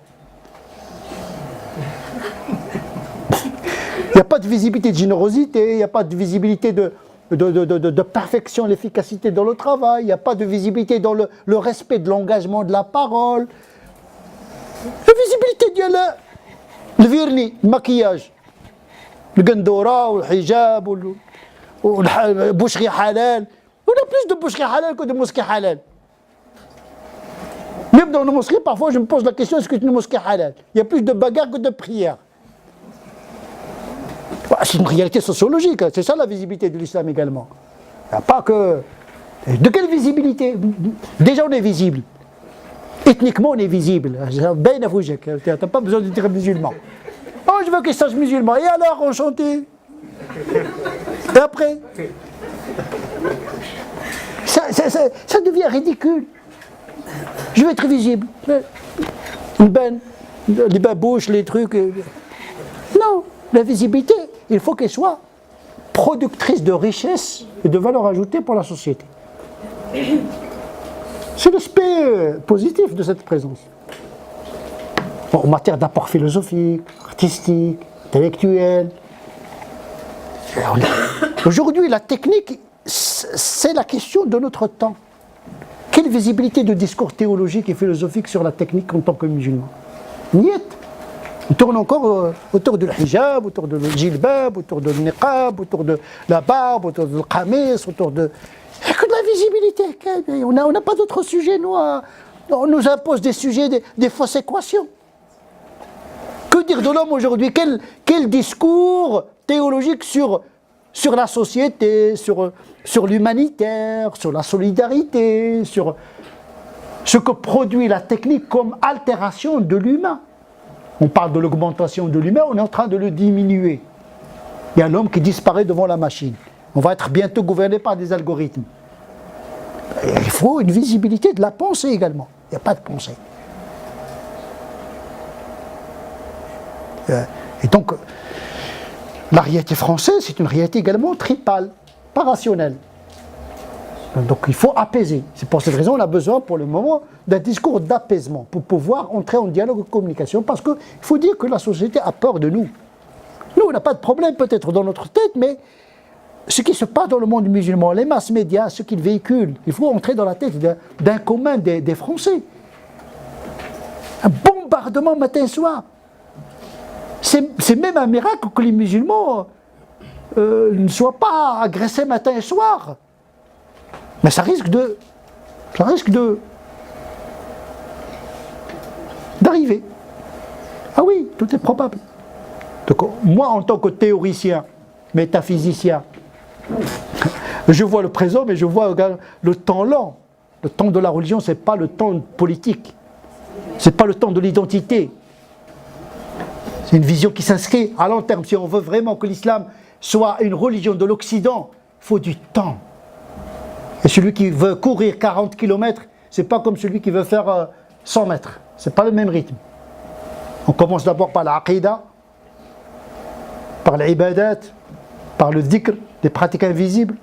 Il n'y a pas de visibilité de générosité, il n'y a pas de visibilité de perfection, l'efficacité dans le travail, il n'y a pas de visibilité dans le respect de l'engagement de la parole. La visibilité ديال الفيرني, le maquillage, le قندورة والحجاب والبوشخي حلال. On a plus de boucheries halal que de mosquées halal. Même dans nos mosquées, parfois je me pose la question, est-ce que c'est une mosquée halal? Il y a plus de bagarres que de prières. C'est une réalité sociologique, c'est ça la visibilité de l'islam également. Il n'y a pas que... De quelle visibilité? Déjà on est visible. Ethniquement on est visible. Tu n'as pas besoin de dire musulman. Oh, je veux qu'il sache musulman. Et alors, enchanté. Et après ça devient ridicule. Je veux être visible. Les babouches, les trucs. Non, la visibilité, il faut qu'elle soit productrice de richesse et de valeur ajoutée pour la société. C'est l'aspect positif de cette présence. En matière d'apport philosophique, artistique, intellectuel. Aujourd'hui, la technique, c'est la question de notre temps. Quelle visibilité de discours théologique et philosophique sur la technique en tant que musulman? Niet. On tourne encore autour du hijab, autour du djilbab, autour du niqab, autour de la barbe, autour du qamis, autour de... Il n'y a que de la visibilité. On n'a pas d'autres sujets, nous. On nous impose des sujets, des fausses équations. Que dire de l'homme aujourd'hui? Quel discours théologique sur la société, sur l'humanitaire, sur la solidarité, sur ce que produit la technique comme altération de l'humain. On parle de l'augmentation de l'humain, on est en train de le diminuer. Il y a l'homme qui disparaît devant la machine. On va être bientôt gouverné par des algorithmes. Et il faut une visibilité de la pensée également. Il n'y a pas de pensée. Et donc, la réalité française, c'est une réalité également tripale, pas rationnelle. Donc il faut apaiser. C'est pour cette raison qu'on a besoin pour le moment d'un discours d'apaisement pour pouvoir entrer en dialogue et communication, parce qu'il faut dire que la société a peur de nous. Nous, on n'a pas de problème peut-être dans notre tête, mais ce qui se passe dans le monde musulman, les masses médias, ce qu'ils véhiculent, il faut entrer dans la tête d'un commun des Français. Un bombardement matin et soir. C'est même un miracle que les musulmans ne soient pas agressés matin et soir. Mais ça risque de arriver. Ah oui, tout est probable. Donc moi, en tant que théoricien, métaphysicien, je vois le présent, mais je vois le temps lent. Le temps de la religion, ce n'est pas le temps politique. Ce n'est pas le temps de l'identité. C'est une vision qui s'inscrit à long terme. Si on veut vraiment que l'islam soit une religion de l'Occident, il faut du temps. Et celui qui veut courir 40 km, ce n'est pas comme celui qui veut faire 100 mètres. Ce n'est pas le même rythme. On commence d'abord par l'aqida, par l'ibadat, par le dhikr, les pratiques invisibles,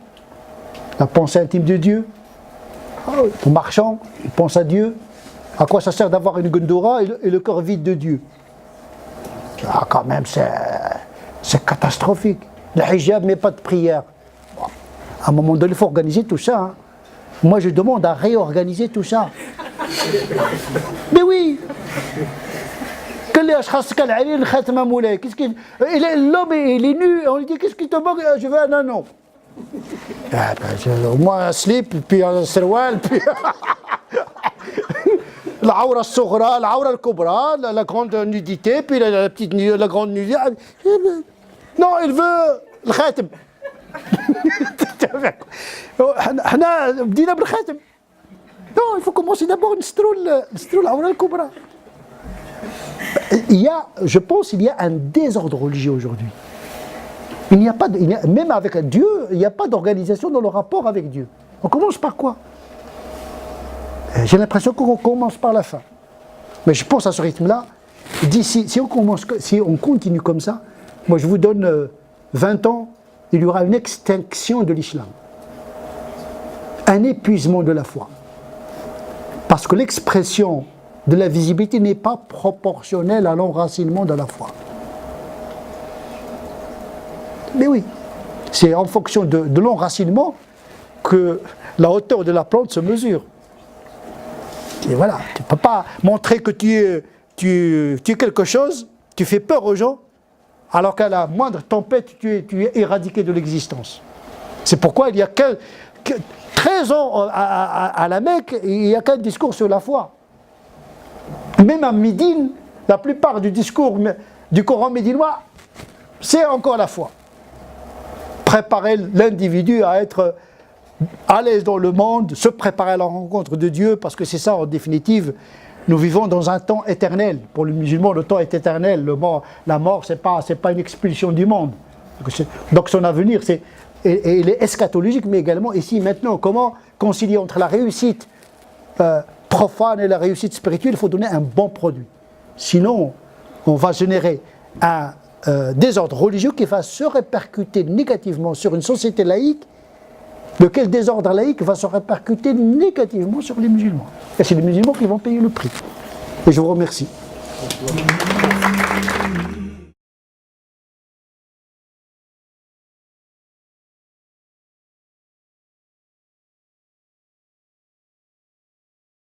la pensée intime de Dieu. En marchant, on pense à Dieu. À quoi ça sert d'avoir une gondora et le corps vide de Dieu? Ah, quand même, c'est catastrophique. Le hijab, mais pas de prière. Bon, à un moment donné, il faut organiser tout ça. Hein. Moi, je demande à réorganiser tout ça. Mais oui! L'homme il est nu, on lui dit qu'est-ce qui te manque? Je veux un anneau. Ah ben, au moins un slip, puis un serwal, puis l'aura soghra, l'aura al-kubra, la grande nudité, puis la petite la grande nudité. Non, il veut le khatem. حنا بدينا بالخاتم. Non, il faut commencer d'abord نستروا العورة الكبرى. Je pense qu'il y a un désordre religieux aujourd'hui. Il n'y a pas même avec Dieu, il n'y a pas d'organisation dans le rapport avec Dieu. On commence par quoi? J'ai l'impression qu'on commence par la fin. Mais je pense à ce rythme-là, si on continue comme ça, moi je vous donne 20 ans, il y aura une extinction de l'islam. Un épuisement de la foi. Parce que l'expression de la visibilité n'est pas proportionnelle à l'enracinement de la foi. Mais oui, c'est en fonction de l'enracinement que la hauteur de la plante se mesure. Et voilà, tu ne peux pas montrer que tu es quelque chose, tu fais peur aux gens, alors qu'à la moindre tempête, tu es éradiqué de l'existence. C'est pourquoi il y a 13 ans à la Mecque, il n'y a qu'un discours sur la foi. Même à Médine, la plupart du discours du Coran médinois, c'est encore la foi. Préparer l'individu à être à l'aise dans le monde, se préparer à la rencontre de Dieu, parce que c'est ça en définitive. Nous vivons dans un temps éternel. Pour le musulman, le temps est éternel. La mort, c'est pas une expulsion du monde. Donc son avenir, il est eschatologique, mais également ici, maintenant. Comment concilier entre la réussite profane et la réussite spirituelle? Il faut donner un bon produit. Sinon, on va générer un désordre religieux qui va se répercuter négativement sur une société laïque, lequel désordre laïque va se répercuter négativement sur les musulmans. Et c'est les musulmans qui vont payer le prix. Et je vous remercie.